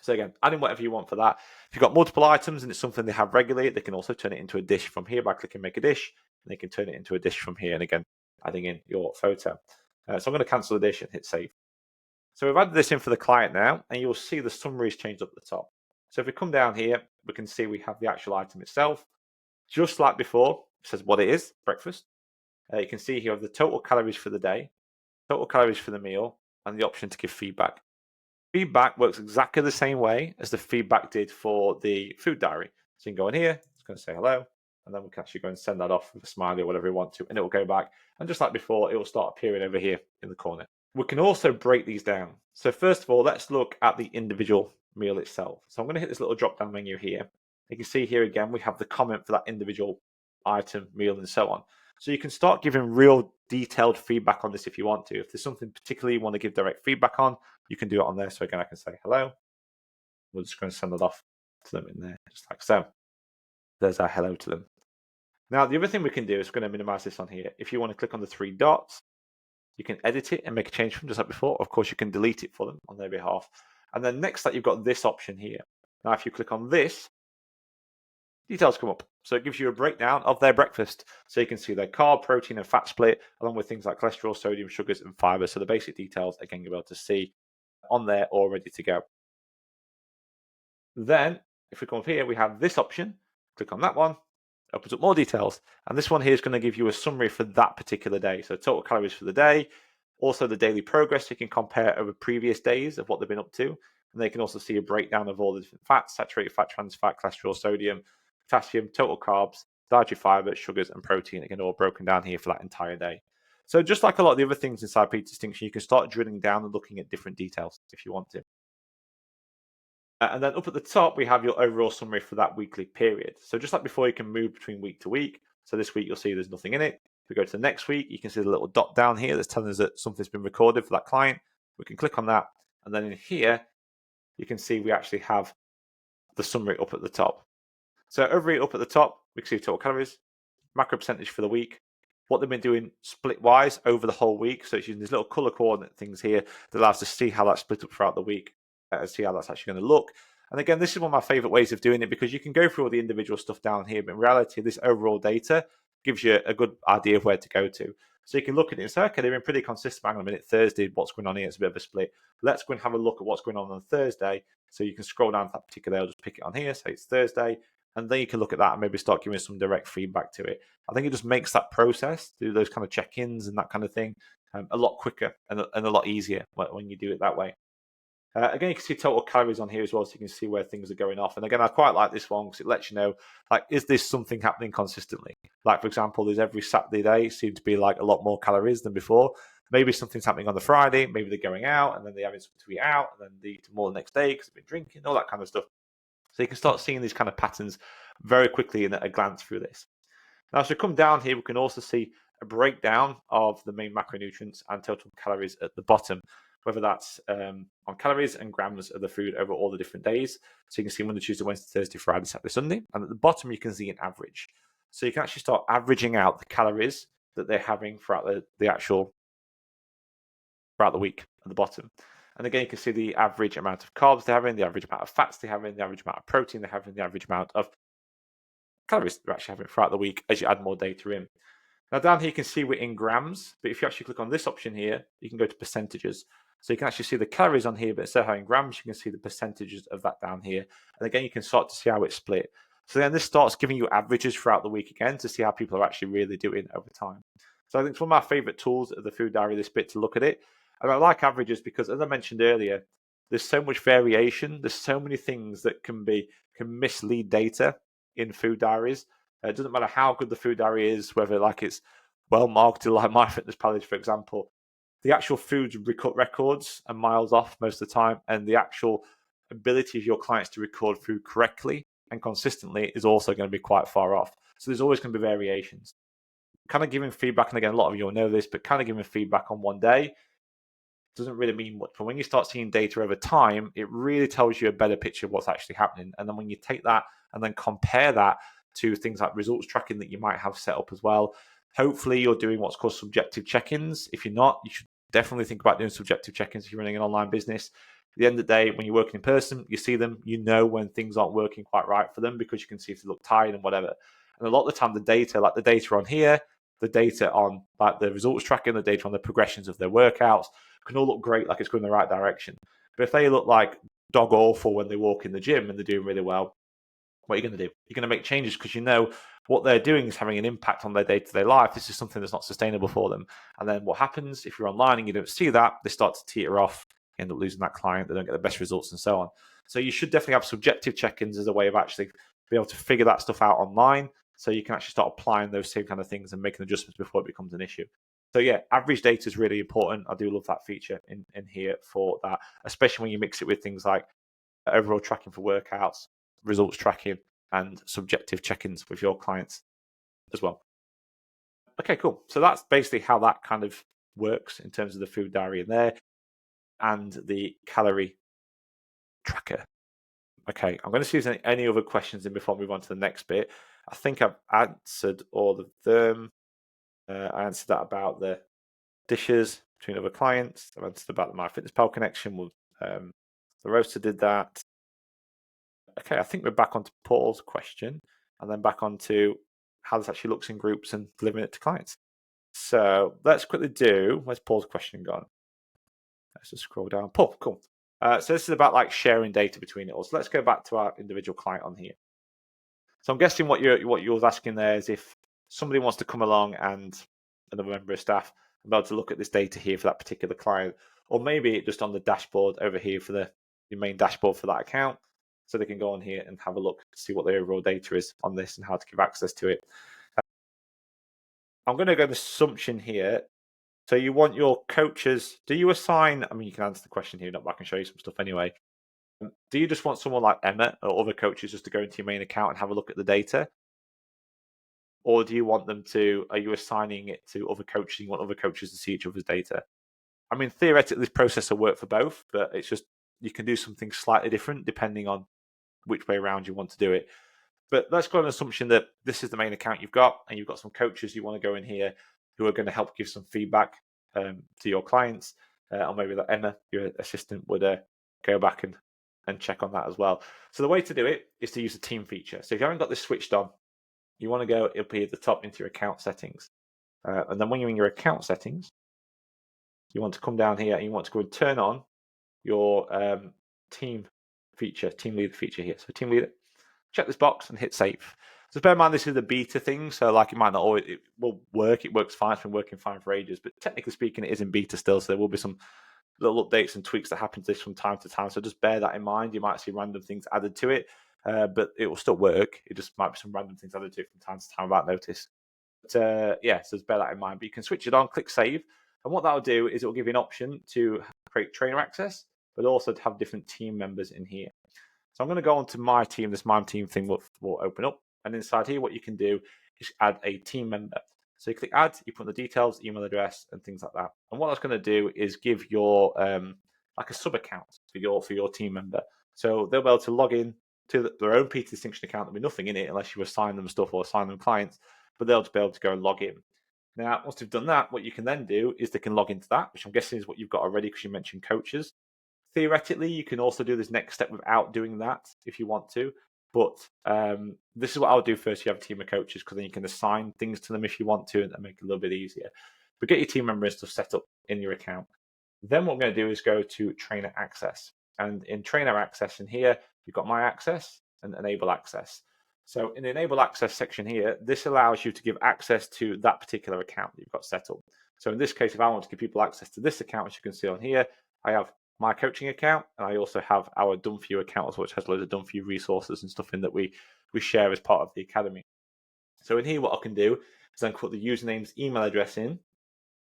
So again, adding whatever you want for that. If you've got multiple items and it's something they have regularly, they can also turn it into a dish from here by clicking make a dish, and they can turn it into a dish from here. And again, adding in your photo. So I'm going to cancel the dish and hit save. So we've added this in for the client now, and you'll see the summaries change up at the top. So if we come down here, we can see we have the actual item itself. Just like before, it says what it is, breakfast. You can see here the total calories for the day, total calories for the meal, and the option to give feedback. Feedback works exactly the same way as the feedback did for the food diary. So you can go in here, it's going to say hello, and then we can actually go and send that off with a smiley or whatever we want to, and it will go back. And just like before, it will start appearing over here in the corner. We can also break these down. So first of all, let's look at the individual meal itself. So I'm going to hit this little drop-down menu here. You can see here again, we have the comment for that individual item, meal, and so on. So you can start giving real detailed feedback on this if you want to. If there's something particularly you want to give direct feedback on, you can do it on there. So again, I can say hello. We're just going to send it off to them in there, just like so. There's our hello to them. Now, the other thing we can do is we're going to minimize this on here. If you want to click on the three dots, you can edit it and make a change from just like before. Of course, you can delete it for them on their behalf. And then next that, you've got this option here. Now, if you click on this, details come up. So it gives you a breakdown of their breakfast. So you can see their carb, protein, and fat split, along with things like cholesterol, sodium, sugars, and fiber. So the basic details, again, you'll be able to see on there all ready to go. Then, if we come up here, we have this option. Click on that one. Opens up more details. And this one here is going to give you a summary for that particular day. So total calories for the day, also the daily progress. You can compare over previous days of what they've been up to. And they can also see a breakdown of all the different fats, saturated fat, trans fat, cholesterol, sodium, potassium, total carbs, dietary fiber, sugars, and protein, again, all broken down here for that entire day. So just like a lot of the other things inside PT Distinction, you can start drilling down and looking at different details if you want to. And then up at the top, we have your overall summary for that weekly period. So just like before, you can move between week to week. So this week, you'll see there's nothing in it. If we go to the next week, you can see the little dot down here that's telling us that something's been recorded for that client. We can click on that. And then in here, you can see we actually have the summary up at the top. So over here up at the top, we can see total calories, macro percentage for the week, what they've been doing split-wise over the whole week. So it's using these little color coordinate things here that allows us to see how that's split up throughout the week and see how that's actually going to look. And again, this is one of my favorite ways of doing it because you can go through all the individual stuff down here, but in reality, this overall data gives you a good idea of where to go to. So you can look at it and say, okay, they've been pretty consistent. Hang on a minute, Thursday, what's going on here? It's a bit of a split. Let's go and have a look at what's going on Thursday. So you can scroll down to that particular day, I'll just pick it on here, say it's Thursday, and then you can look at that and maybe start giving some direct feedback to it. I think it just makes that process, do those kind of check-ins and that kind of thing, a lot quicker and a lot easier when you do it that way. Again, you can see total calories on here as well, so you can see where things are going off. And again, I quite like this one because it lets you know, like, is this something happening consistently? Like, for example, there's every Saturday day seems to be like a lot more calories than before. Maybe something's happening on the Friday. Maybe they're going out and then they're having something to eat out and then they eat more the next day because they've been drinking, all that kind of stuff. So you can start seeing these kind of patterns very quickly in a glance through this. Now, as we come down here, we can also see a breakdown of the main macronutrients and total calories at the bottom, whether that's on calories and grams of the food over all the different days. So you can see Monday, Tuesday, Wednesday, Thursday, Friday, Saturday, Sunday. And at the bottom, you can see an average. So you can actually start averaging out the calories that they're having throughout throughout the week at the bottom. And again, you can see the average amount of carbs they're having, the average amount of fats they're having, the average amount of protein they're having, the average amount of calories they're actually having throughout the week as you add more data in. Now down here, you can see we're in grams, but if you actually click on this option here, you can go to percentages. So you can actually see the calories on here, but instead of having grams, you can see the percentages of that down here. And again, you can start to see how it's split. So then this starts giving you averages throughout the week again to see how people are actually really doing over time. So I think it's one of my favorite tools of the food diary, this bit, to look at it. And I like averages because, as I mentioned earlier, there's so much variation. There's so many things that can mislead data in food diaries. It doesn't matter how good the food diary is, whether like it's well marketed like MyFitnessPal, for example. The actual food records are miles off most of the time, and the actual ability of your clients to record food correctly and consistently is also going to be quite far off. So there's always going to be variations. Kind of giving feedback, and again, a lot of you will know this, but kind of giving feedback on one day doesn't really mean much. But when you start seeing data over time, it really tells you a better picture of what's actually happening. And then when you take that and then compare that to things like results tracking that you might have set up as well, hopefully you're doing what's called subjective check-ins. If you're not, you should definitely think about doing subjective check-ins if you're running an online business. At the end of the day, when you're working in person, you see them, you know when things aren't working quite right for them because you can see if they look tired and whatever. And a lot of the time, the data, like the data on here, the data on like the results tracking, the data on the progressions of their workouts, can all look great, like it's going in the right direction. But if they look like dog awful when they walk in the gym and they're doing really well, what are you going to do? You're going to make changes because you know what they're doing is having an impact on their day-to-day life. This is something that's not sustainable for them. And then what happens if you're online and you don't see that? They start to teeter off, you end up losing that client, they don't get the best results and so on. So you should definitely have subjective check-ins as a way of actually be able to figure that stuff out online, so you can actually start applying those same kind of things and making adjustments before it becomes an issue. So yeah, average data is really important. I do love that feature in here for that, especially when you mix it with things like overall tracking for workouts, results tracking, and subjective check-ins with your clients as well. Okay, cool. So that's basically how that kind of works in terms of the food diary in there and the calorie tracker. Okay, I'm going to see if there's any other questions in before I move on to the next bit. I think I've answered all of them. I answered that about the dishes between other clients. I've answered about the MyFitnessPal connection. The roaster did that. Okay, I think we're back onto Paul's question and then back onto how this actually looks in groups and delivering it to clients. So let's quickly do, where's Paul's question gone? Let's just scroll down. Paul, cool. So this is about like sharing data between it all. So let's go back to our individual client on here. So I'm guessing what you're asking there is if somebody wants to come along and another member of staff and be able to look at this data here for that particular client, or maybe just on the dashboard over here for the main dashboard for that account, so they can go on here and have a look, see what the overall data is on this and how to give access to it. I'm going to go with assumption here. So you want your coaches, do you assign, I mean, you can answer the question here, but I can show you some stuff anyway. Do you just want someone like Emma or other coaches just to go into your main account and have a look at the data? Or do you want them to, are you assigning it to other coaches? You want other coaches to see each other's data? I mean, theoretically, this process will work for both, but it's just, you can do something slightly different depending on which way around you want to do it. But let's go on an assumption that this is the main account you've got, and you've got some coaches you want to go in here who are going to help give some feedback to your clients, or maybe that Emma, your assistant, would go back and check on that as well. So the way to do it is to use the team feature. So if you haven't got this switched on, you want to go up here at the top into your account settings. And then when you're in your account settings, you want to come down here and you want to go and turn on your team feature, team leader feature here. So team leader, check this box and hit save. So bear in mind, this is the beta thing. So like it might not always, it will work. It works fine. It's been working fine for ages, but technically speaking, it is in beta still. So there will be some little updates and tweaks that happen to this from time to time. So just bear that in mind. You might see random things added to it, but it will still work. It just might be some random things added to it from time to time without notice. But yeah, so just bear that in mind. But you can switch it on, click save. And what that will do is it will give you an option to create trainer access, but also to have different team members in here. So I'm going to go on to my team. This my team thing will open up. And inside here, what you can do is add a team member. So you click add, you put the details, email address, and things like that. And what that's going to do is give your like a sub account for your team member. So they'll be able to log in to their own PT Distinction account. There'll be nothing in it unless you assign them stuff or assign them clients, but they'll just be able to go and log in. Now, once they've done that, what you can then do is they can log into that, which I'm guessing is what you've got already because you mentioned coaches. Theoretically, you can also do this next step without doing that if you want to. But this is what I'll do first. You have a team of coaches because then you can assign things to them if you want to and make it a little bit easier. But get your team member and stuff set up in your account. Then what I'm going to do is go to trainer access. And in trainer access in here, you've got my access and enable access. So in the enable access section here, this allows you to give access to that particular account that you've got set up. So in this case, if I want to give people access to this account, which you can see on here, I have my coaching account, and I also have our Done For You account, which has loads of Done For You resources and stuff in that we share as part of the academy. So in here, what I can do is I can put the username's email address in,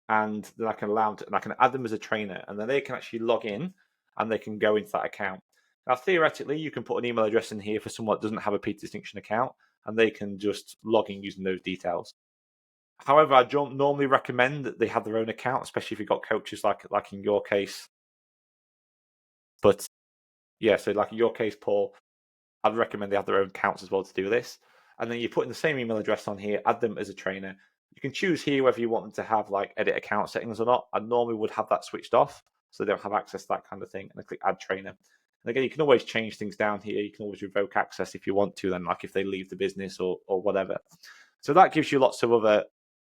and then I can add them as a trainer, and then they can actually log in and they can go into that account. Now, theoretically, you can put an email address in here for someone that doesn't have a PT Distinction account, and they can just log in using those details. However, I don't normally recommend that they have their own account, especially if you've got coaches like in your case. But yeah, so like in your case, Paul, I'd recommend they have their own accounts as well to do this. And then you put in the same email address on here, add them as a trainer. You can choose here whether you want them to have like edit account settings or not. I normally would have that switched off so they don't have access to that kind of thing. And then click add trainer. And again, you can always change things down here. You can always revoke access if you want to, then like if they leave the business or whatever. So that gives you lots of other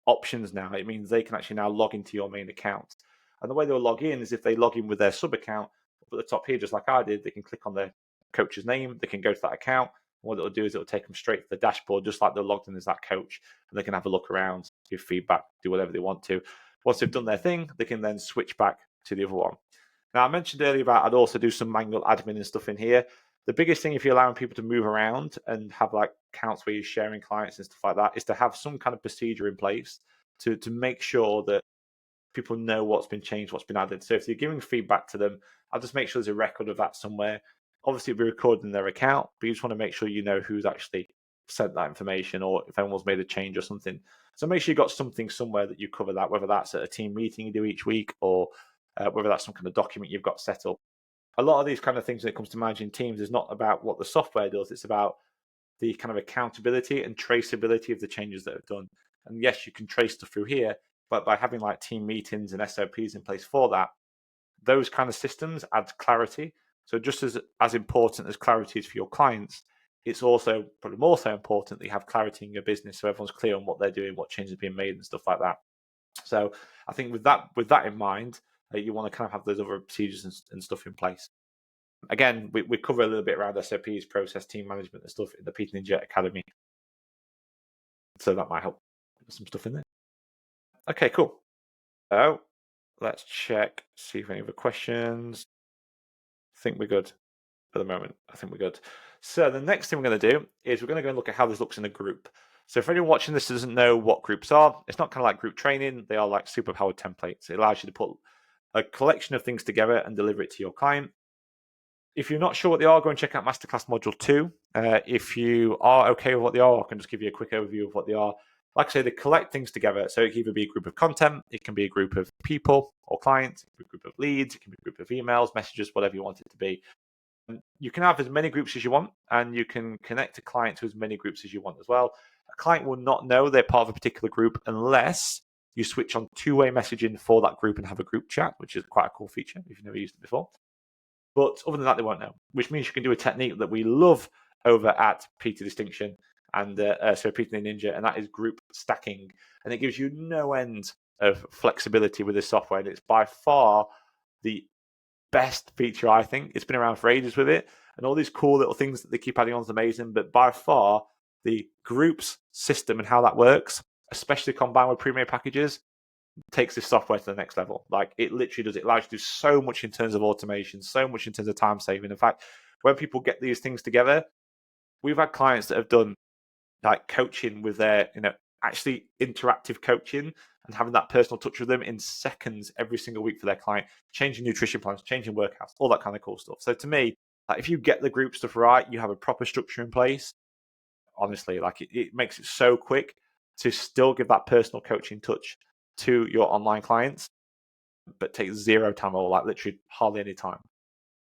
options now. It means they can actually now log into your main account. And the way they'll log in is if they log in with their sub account up at the top here, just like I did, they can click on their coach's name, they can go to that account. And what it'll do is it'll take them straight to the dashboard, just like they're logged in as that coach, and they can have a look around, give feedback, do whatever they want to. Once they've done their thing, they can then switch back to the other one. Now, I mentioned earlier about I'd also do some manual admin and stuff in here. The biggest thing, if you're allowing people to move around and have like accounts where you're sharing clients and stuff like that, is to have some kind of procedure in place to make sure that people know what's been changed, what's been added. So if you're giving feedback to them, I'll just make sure there's a record of that somewhere. Obviously, it'll be recorded in their account, but you just want to make sure you know who's actually sent that information or if anyone's made a change or something. So make sure you've got something somewhere that you cover that, whether that's at a team meeting you do each week or whether that's some kind of document you've got set up. A lot of these kind of things when it comes to managing teams is not about what the software does, it's about the kind of accountability and traceability of the changes that are done. And yes, you can trace stuff through here, but by having like team meetings and SOPs in place for that, those kind of systems add clarity. So just as important as clarity is for your clients, it's also probably more so important that you have clarity in your business so everyone's clear on what they're doing, what changes are being made and stuff like that. So I think with that in mind, you want to kind of have those other procedures and stuff in place. Again, we cover a little bit around SOPs, process, team management and stuff in the PTD Ninja Academy. So that might help. There's some stuff in there. Okay, cool. So let's check, see if any other questions. I think we're good for the moment. I think we're good. So the next thing we're going to do is we're going to go and look at how this looks in a group. So if anyone watching this doesn't know what groups are, it's not kind of like group training. They are like superpowered templates. It allows you to put a collection of things together and deliver it to your client. If you're not sure what they are, go and check out Masterclass Module 2. If you are okay with what they are, I can just give you a quick overview of what they are. Like I say, they collect things together. So it can either be a group of content, it can be a group of people or clients, it can be a group of leads, it can be a group of emails, messages, whatever you want it to be. And you can have as many groups as you want, and you can connect a client to as many groups as you want as well. A client will not know they're part of a particular group unless you switch on two-way messaging for that group and have a group chat, which is quite a cool feature if you've never used it before. But other than that, they won't know, which means you can do a technique that we love over at PT Distinction and so PTD Ninja, and that is group stacking. And it gives you no end of flexibility with this software. And it's by far the best feature, I think. It's been around for ages with it. And all these cool little things that they keep adding on is amazing. But by far, the groups system and how that works, especially combined with pre-made packages, takes this software to the next level. Like it literally does. It allows you to do so much in terms of automation, so much in terms of time saving. In fact, when people get these things together, we've had clients that have done like coaching with their, actually interactive coaching and having that personal touch with them in seconds every single week for their client, changing nutrition plans, changing workouts, all that kind of cool stuff. So to me, like if you get the group stuff right, you have a proper structure in place. Honestly, like it makes it so quick to still give that personal coaching touch to your online clients, but take zero time or like literally hardly any time.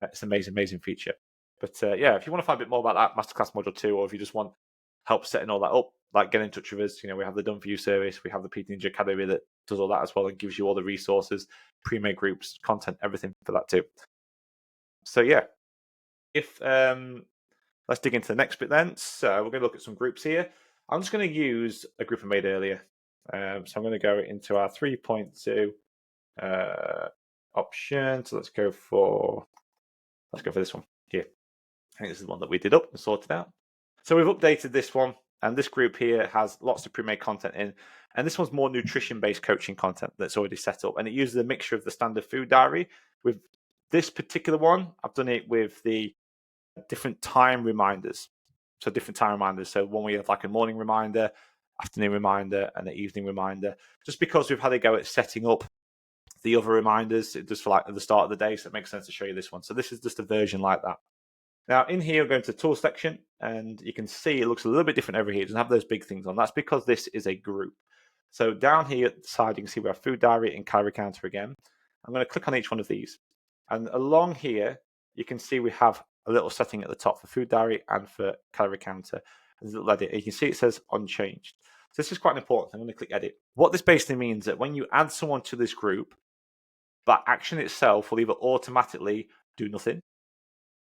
It's an amazing feature. But yeah, if you want to find a bit more about that Masterclass Module 2, or if you just want help setting all that up, like get in touch with us. We have the Done For You service. We have the PTD Ninja Academy that does all that as well and gives you all the resources, pre-made groups, content, everything for that too. So yeah, if let's dig into the next bit then. So we're going to look at some groups here. I'm just going to use a group I made earlier. So I'm going to go into our 3.2 option. So let's go for this one here. I think this is the one that we did up and sorted out. So we've updated this one, and this group here has lots of pre-made content in, and this one's more nutrition-based coaching content that's already set up, and it uses a mixture of the standard food diary. With this particular one, I've done it with the different time reminders. So different time reminders. So one we have like a morning reminder, afternoon reminder, and an evening reminder. Just because we've had a go at setting up the other reminders, just for like at the start of the day, so it makes sense to show you this one. So this is just a version like that. Now in here, we're going to the tools section, and you can see it looks a little bit different over here. It doesn't have those big things on. That's because this is a group. So down here at the side, you can see we have food diary and calorie counter again. I'm going to click on each one of these. And along here, you can see we have a little setting at the top for food diary and for calorie counter. There's a little edit. You can see it says unchanged. So this is quite important. I'm going to click edit. What this basically means that when you add someone to this group, that action itself will either automatically do nothing,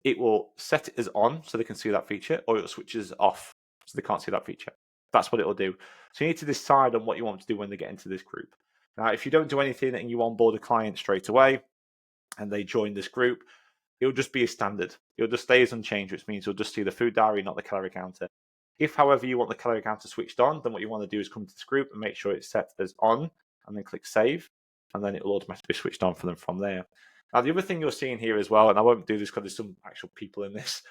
it will set it as on so they can see that feature, or it will switch as off so they can't see that feature. That's what it will do. So you need to decide on what you want to do when they get into this group. Now, if you don't do anything and you onboard a client straight away and they join this group, it'll just be a standard. It'll just stay as unchanged, which means you'll just see the food diary, not the calorie counter. If, however, you want the calorie counter switched on, then what you want to do is come to this group and make sure it's set as on, and then click save, and then it will automatically be switched on for them from there. Now, the other thing you're seeing here as well, and I won't do this because there's some actual people in this,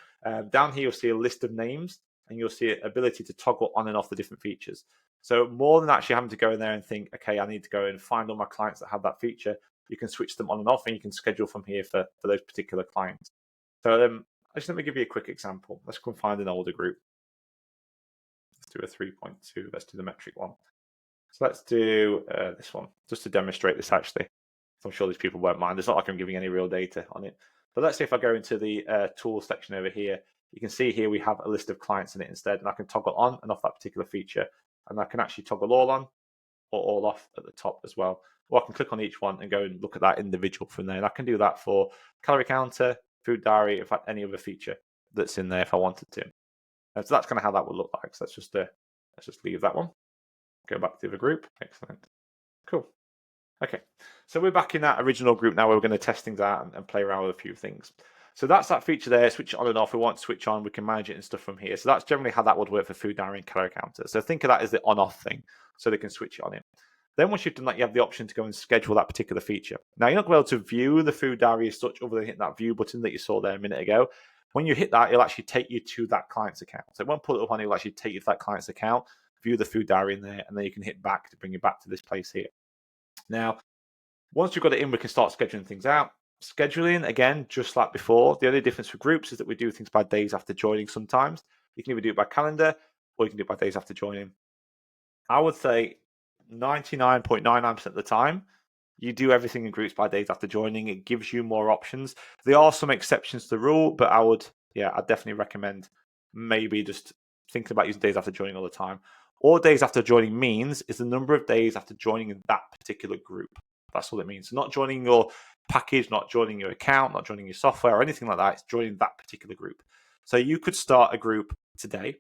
down here you'll see a list of names, and you'll see an ability to toggle on and off the different features. So more than actually having to go in there and think, okay, I need to go and find all my clients that have that feature, you can switch them on and off, and you can schedule from here for those particular clients. So just let me give you a quick example. Let's go and find an older group. Let's do a 3.2. Let's do the metric one. So let's do this one, just to demonstrate this actually. I'm sure these people won't mind. It's not like I'm giving any real data on it. But let's say if I go into the tools section over here, you can see here we have a list of clients in it instead, and I can toggle on and off that particular feature. And I can actually toggle all on or all off at the top as well. Or I can click on each one and go and look at that individual from there. And I can do that for calorie counter, food diary, in fact, any other feature that's in there if I wanted to. So that's kind of how that would look like. So let's just leave that one. Go back to the group. Excellent. Cool. Okay, so we're back in that original group now. We're going to test things out and play around with a few things. So that's that feature there. Switch it on and off. We want to switch on. We can manage it and stuff from here. So that's generally how that would work for food diary and calorie counter. So think of that as the on-off thing, so they can switch it on in. Then once you've done that, you have the option to go and schedule that particular feature. Now, you're not going to be able to view the food diary as such other than hitting that view button that you saw there a minute ago. When you hit that, it'll actually take you to that client's account. So it won't pull it up on it. It'll actually take you to that client's account, view the food diary in there, and then you can hit back to bring you back to this place here. Now, once you've got it in, we can start scheduling things out. Scheduling, again, just like before, the only difference for groups is that we do things by days after joining sometimes. You can either do it by calendar or you can do it by days after joining. I would say 99.99% of the time, you do everything in groups by days after joining. It gives you more options. There are some exceptions to the rule, but I'd definitely recommend maybe just thinking about using days after joining all the time. All days after joining means is the number of days after joining in that particular group. That's all it means. So not joining your package, not joining your account, not joining your software or anything like that. It's joining that particular group. So you could start a group today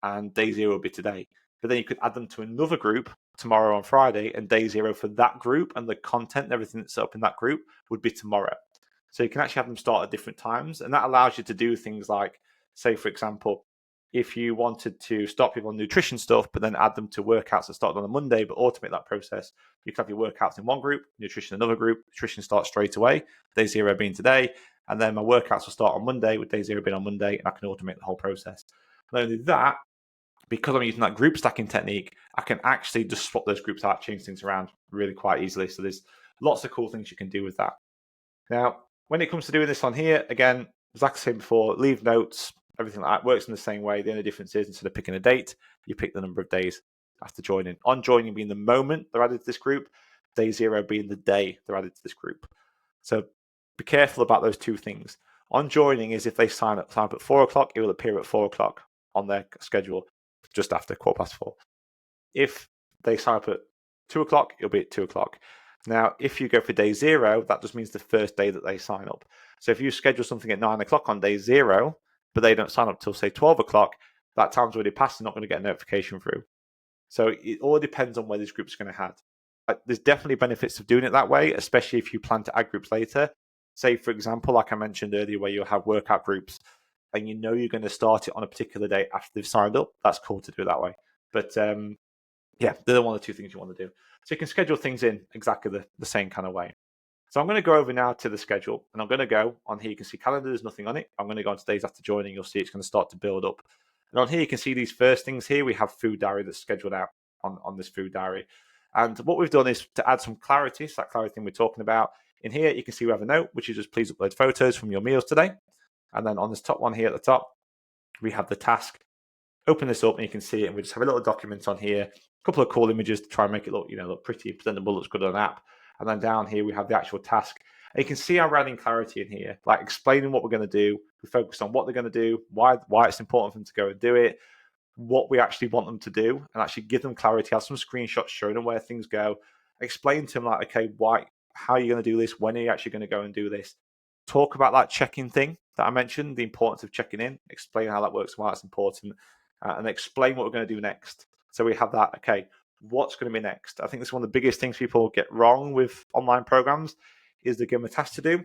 and day zero will be today. But then you could add them to another group tomorrow on Friday, and day zero for that group and the content and everything that's up in that group would be tomorrow. So you can actually have them start at different times. And that allows you to do things like, say, for example, if you wanted to start people on nutrition stuff, but then add them to workouts that start on a Monday, but automate that process, you can have your workouts in one group, nutrition in another group, nutrition starts straight away, day zero being today, and then my workouts will start on Monday with day zero being on Monday, and I can automate the whole process. Not only that, because I'm using that group stacking technique, I can actually just swap those groups out, change things around really quite easily. So there's lots of cool things you can do with that. Now, when it comes to doing this on here, again, as like I said before, leave notes, everything like that works in the same way. The only difference is instead of picking a date, you pick the number of days after joining. On joining being the moment they're added to this group, day zero being the day they're added to this group. So be careful about those two things. On joining is if they sign up at 4 o'clock, it will appear at 4 o'clock on their schedule just after 4:15. If they sign up at 2 o'clock, it'll be at 2 o'clock. Now, if you go for day zero, that just means the first day that they sign up. So if you schedule something at 9 o'clock on day zero, but they don't sign up till, say, 12 o'clock, that time's already passed, they're not going to get a notification through. So it all depends on where this group's going to have. There's definitely benefits of doing it that way, especially if you plan to add groups later. Say, for example, like I mentioned earlier, where you'll have workout groups and you know you're going to start it on a particular day after they've signed up. That's cool to do it that way. But they're one of the two things you want to do. So you can schedule things in exactly the same kind of way. So I'm going to go over now to the schedule, and I'm going to go on here. You can see calendar, there's nothing on it. I'm going to go on to days after joining. You'll see it's going to start to build up. And on here, you can see these first things here. We have food diary that's scheduled out on this food diary. And what we've done is to add some clarity, so that clarity thing we're talking about. In here, you can see we have a note, which is just please upload photos from your meals today. And then on this top one here at the top, we have the task. Open this up and you can see it. And we just have a little document on here, a couple of cool images to try and make it look pretty, presentable, looks good on an app. And then down here, we have the actual task. And you can see I'm adding clarity in here, like explaining what we're going to do. We focus on what they're going to do, why it's important for them to go and do it, what we actually want them to do, and actually give them clarity. Have some screenshots showing them where things go. Explain to them, like, okay, how are you going to do this? When are you actually going to go and do this? Talk about that check-in thing that I mentioned, the importance of checking in, explain how that works and why it's important, and explain what we're going to do next. So we have that, okay, what's going to be next. I think this is one of the biggest things people get wrong with online programs is they give them a task to do.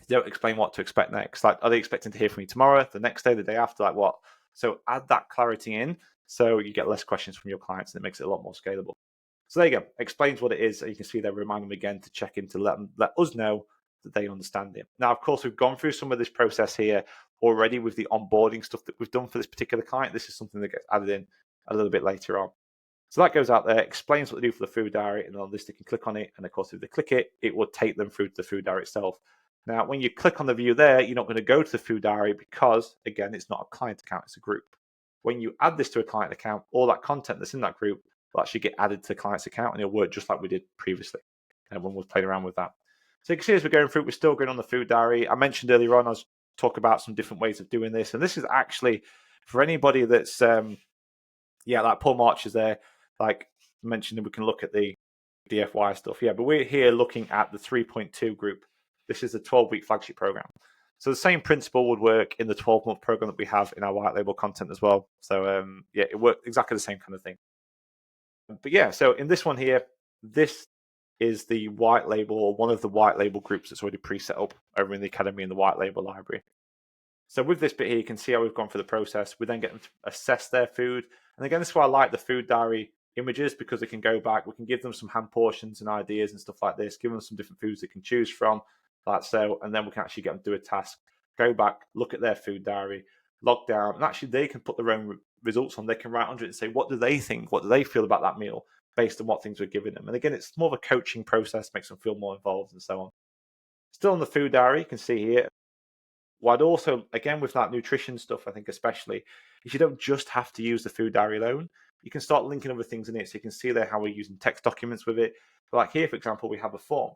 They don't explain what to expect next. Like, are they expecting to hear from you tomorrow, the next day, the day after? Like what? So add that clarity in so you get less questions from your clients and it makes it a lot more scalable. So there you go. Explains what it is. You can see they remind them again to check in to let us know that they understand it. Now, of course, we've gone through some of this process here already with the onboarding stuff that we've done for this particular client. This is something that gets added in a little bit later on. So that goes out there, explains what they do for the food diary, and on this they can click on it. And of course, if they click it, it will take them through to the food diary itself. Now, when you click on the view there, you're not going to go to the food diary because, again, it's not a client account, it's a group. When you add this to a client account, all that content that's in that group will actually get added to the client's account and it'll work just like we did previously when we played around with that. So you can see as we're going through, we're still going on the food diary. I mentioned earlier on, I was talking about some different ways of doing this. And this is actually for anybody that's, like Paul March is there, like mentioned, we can look at the DFY stuff. Yeah, but we're here looking at the 3.2 group. This is a 12-week flagship program. So the same principle would work in the 12-month program that we have in our white label content as well. So it worked exactly the same kind of thing. But yeah, so in this one here, this is the white label, or one of the white label groups that's already pre-set up over in the Academy in the white label library. So with this bit here, you can see how we've gone through the process. We then get them to assess their food. And again, this is why I like the food diary images, because they can go back. We can give them some hand portions and ideas and stuff like this, give them some different foods they can choose from, like so. And then we can actually get them to do a task, go back, look at their food diary, log down. And actually, they can put their own results on. They can write under it and say, what do they think? What do they feel about that meal based on what things we're giving them? And again, it's more of a coaching process, makes them feel more involved and so on. Still on the food diary, you can see here, what I'd also, again, with that nutrition stuff, I think especially, is you don't just have to use the food diary alone. You can start linking other things in it. So you can see there how we're using text documents with it. But like here, for example, we have a form.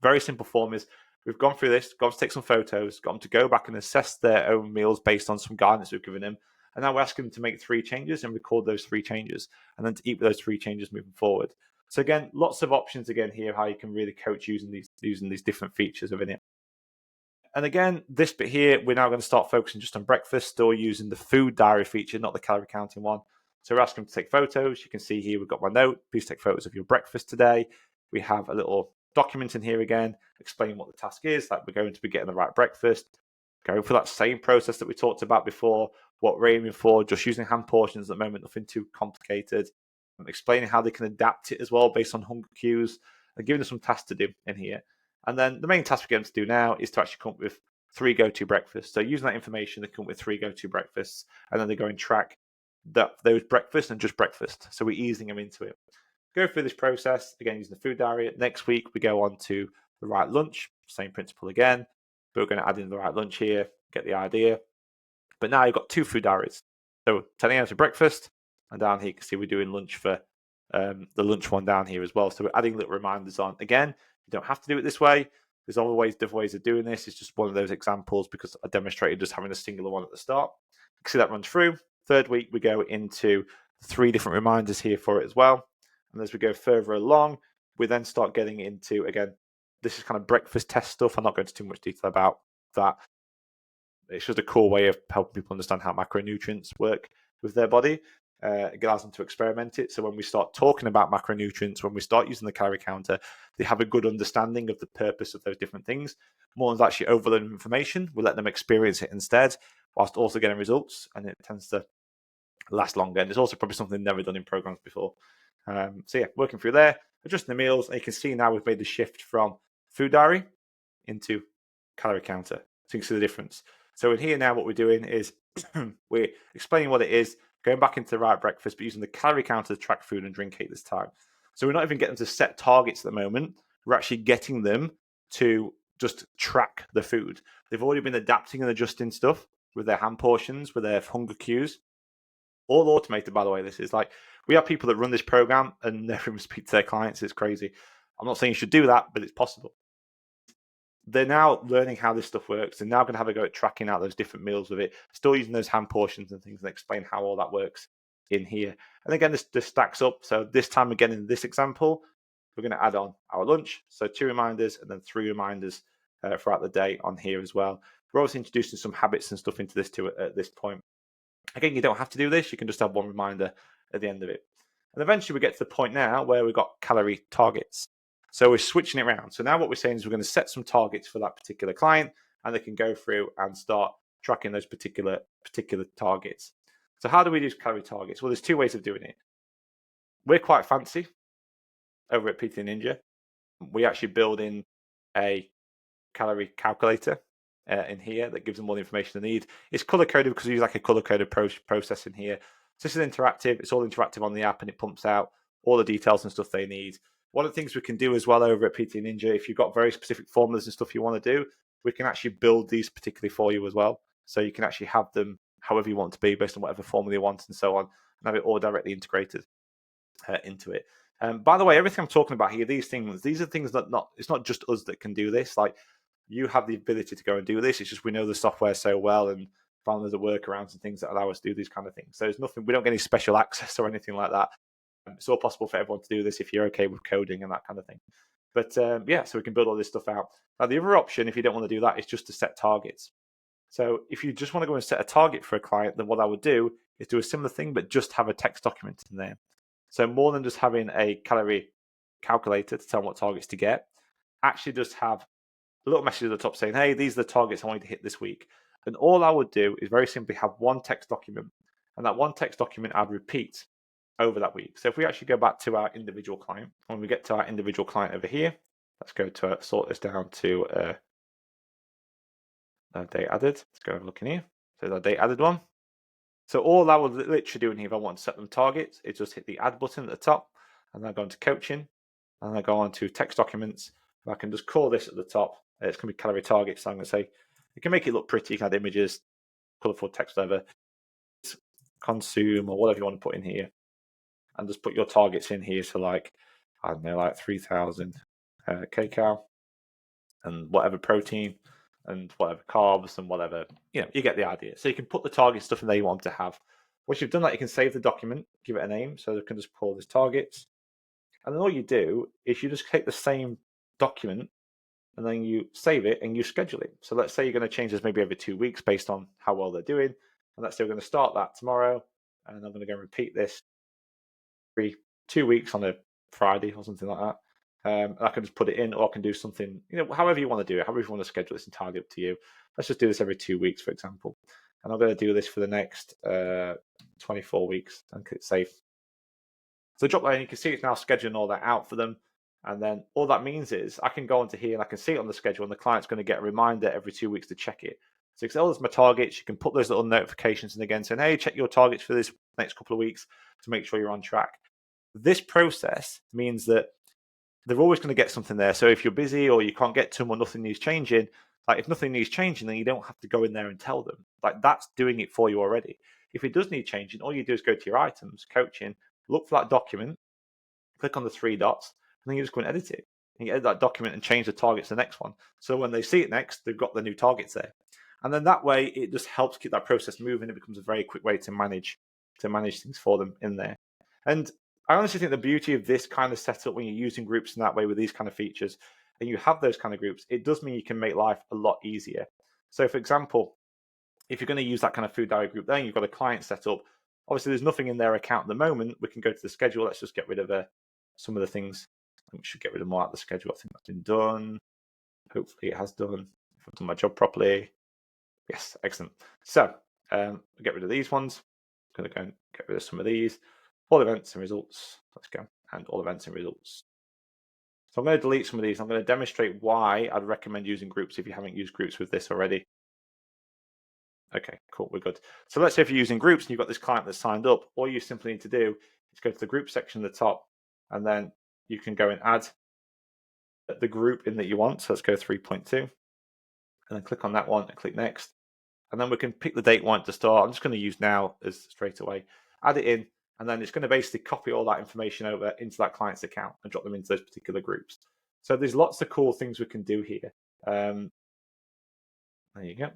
Very simple form is we've gone through this, got to take some photos, got them to go back and assess their own meals based on some guidance we've given them. And now we're asking them to make 3 changes and record those 3 changes and then to eat with those 3 changes moving forward. So again, lots of options again here, how you can really coach using these different features within it. And again, this bit here, we're now going to start focusing just on breakfast, still using the food diary feature, not the calorie counting one. So we're asking them to take photos. You can see here, we've got my note. Please take photos of your breakfast today. We have a little document in here again, explaining what the task is. Like we're going to be getting the right breakfast, going for that same process that we talked about before, what we're aiming for, just using hand portions at the moment, nothing too complicated. I'm explaining how they can adapt it as well based on hunger cues and giving them some tasks to do in here. And then the main task we're going to do now is to actually come up with 3 go-to breakfasts. So using that information, they come up with 3 go-to breakfasts, and then they go and track those breakfasts and just breakfast. So we're easing them into it. Go through this process, again, using the food diary. Next week, we go on to the right lunch. Same principle again, but we're going to add in the right lunch here, get the idea. But now you've got 2 food diaries. So 10 a.m. to breakfast, and down here you can see we're doing lunch for the lunch one down here as well. So we're adding little reminders on. Again, you don't have to do it this way. There's always different ways of doing this. It's just one of those examples because I demonstrated just having a singular one at the start. You can see that runs through. 3rd week, we go into 3 different reminders here for it as well. And as we go further along, we then start getting into, again, this is kind of breakfast test stuff. I'm not going into too much detail about that. It's just a cool way of helping people understand how macronutrients work with their body. It allows them to experiment it. So when we start talking about macronutrients, when we start using the calorie counter, they have a good understanding of the purpose of those different things. More than actually overloading information, we let them experience it instead, whilst also getting results, and it tends to last longer. And it's also probably something never done in programs before. So yeah, working through there, adjusting the meals, and you can see now we've made the shift from food diary into calorie counter. So you can see the difference. So in here now, what we're doing is we're explaining what it is, going back into the right breakfast, but using the calorie counter to track food and drink at this time. So we're not even getting them to set targets at the moment. We're actually getting them to just track the food. They've already been adapting and adjusting stuff with their hand portions, with their hunger cues. All automated, by the way. This is like, we have people that run this program and never even speak to their clients. It's crazy. I'm not saying you should do that, but it's possible. They're now learning how this stuff works. They're now going to have a go at tracking out those different meals with it, still using those hand portions and things, and explain how all that works in here. And again, this stacks up. So this time, again, in this example, we're going to add on our lunch. So 2 reminders and then 3 reminders throughout the day on here as well. We're also introducing some habits and stuff into this too at this point. Again, you don't have to do this. You can just have 1 reminder at the end of it. And eventually we get to the point now where we've got calorie targets. So we're switching it around. So now what we're saying is we're going to set some targets for that particular client, and they can go through and start tracking those particular targets. So how do we do calorie targets? Well, there's two ways of doing it. We're quite fancy over at PTD Ninja. We actually build in a calorie calculator in here that gives them all the information they need. It's color coded because we use like a color coded process in here. So this is interactive. It's all interactive on the app, and it pumps out all the details and stuff they need. One of the things we can do as well over at PTD Ninja, if you've got very specific formulas and stuff you want to do, we can actually build these particularly for you as well. So you can actually have them however you want to be based on whatever formula you want and so on, and have it all directly integrated into it. By the way, everything I'm talking about here, these are things that it's not just us that can do this. Like, you have the ability to go and do this. It's just we know the software so well and found there's a workarounds and things that allow us to do these kind of things. So there's nothing, we don't get any special access or anything like that. It's all possible for everyone to do this if you're okay with coding and that kind of thing. But yeah, so we can build all this stuff out. Now, the other option, if you don't want to do that, is just to set targets. So if you just want to go and set a target for a client, then what I would do is do a similar thing, but just have a text document in there. So more than just having a calorie calculator to tell them what targets to get, actually just have a little message at the top saying, hey, these are the targets I want you to hit this week. And all I would do is very simply have one text document. And that one text document I'd repeat over that week. So if we actually go back to our individual client, when we get to our individual client over here, let's go to sort this down to date added. Let's go and look in here. So the date added one. So all I would literally do in here, if I want to set them targets, is just hit the add button at the top, and then go into coaching, and then go on to text documents. And I can just call this at the top. It's going to be calorie targets. So I'm going to say, you can make it look pretty. You can add images, colorful text, whatever, consume or whatever you want to put in here, and just put your targets in here. So like, I don't know, like 3,000 kcal and whatever protein and whatever carbs and whatever, you get the idea. So you can put the target stuff in there you want to have. Once you've done that, you can save the document, give it a name. So you can just call this targets. And then all you do is you just take the same document and then you save it and you schedule it. So let's say you're going to change this maybe every 2 weeks based on how well they're doing. And let's say we're going to start that tomorrow. And I'm going to go and repeat this every 2 weeks on a Friday or something like that. I can just put it in, or I can do something, however you want to do it, however you want to schedule. It's entirely up to you. Let's just do this every 2 weeks, for example. And I'm going to do this for the next 24 weeks and click save. So drop that in, you can see it's now scheduling all that out for them. And then all that means is I can go onto here and I can see it on the schedule, and the client's going to get a reminder every 2 weeks to check it. So you can say, oh, there's my targets. You can put those little notifications in again saying, hey, check your targets for this next couple of weeks to make sure you're on track. This process means that they're always going to get something there. So if you're busy or you can't get to them or nothing needs changing, like if nothing needs changing, then you don't have to go in there and tell them. Like that's doing it for you already. If it does need changing, all you do is go to your items, coaching, look for that document, click on the 3 dots, and then you just go and edit it. And you edit that document and change the targets to the next one. So when they see it next, they've got the new targets there. And then that way, it just helps keep that process moving. It becomes a very quick way to manage things for them in there. And I honestly think the beauty of this kind of setup, when you're using groups in that way with these kind of features, and you have those kind of groups, it does mean you can make life a lot easier. So for example, if you're going to use that kind of food diary group, then you've got a client set up. Obviously, there's nothing in their account at the moment. We can go to the schedule. Let's just get rid of some of the things. I think we should get rid of more out of the schedule. I think that's been done. Hopefully it has done. If I've done my job properly. Yes, excellent. So get rid of these ones. I'm going to go and get rid of some of these. All events and results. Let's go. And all events and results. So I'm going to delete some of these. I'm going to demonstrate why I'd recommend using groups if you haven't used groups with this already. Okay, cool, we're good. So let's say if you're using groups and you've got this client that's signed up, all you simply need to do is go to the group section at the top, and then you can go and add the group in that you want. So let's go 3.2, and then click on that one and click next. And then we can pick the date we want to start. I'm just going to use now as straight away. Add it in, and then it's going to basically copy all that information over into that client's account and drop them into those particular groups. So there's lots of cool things we can do here. There you go.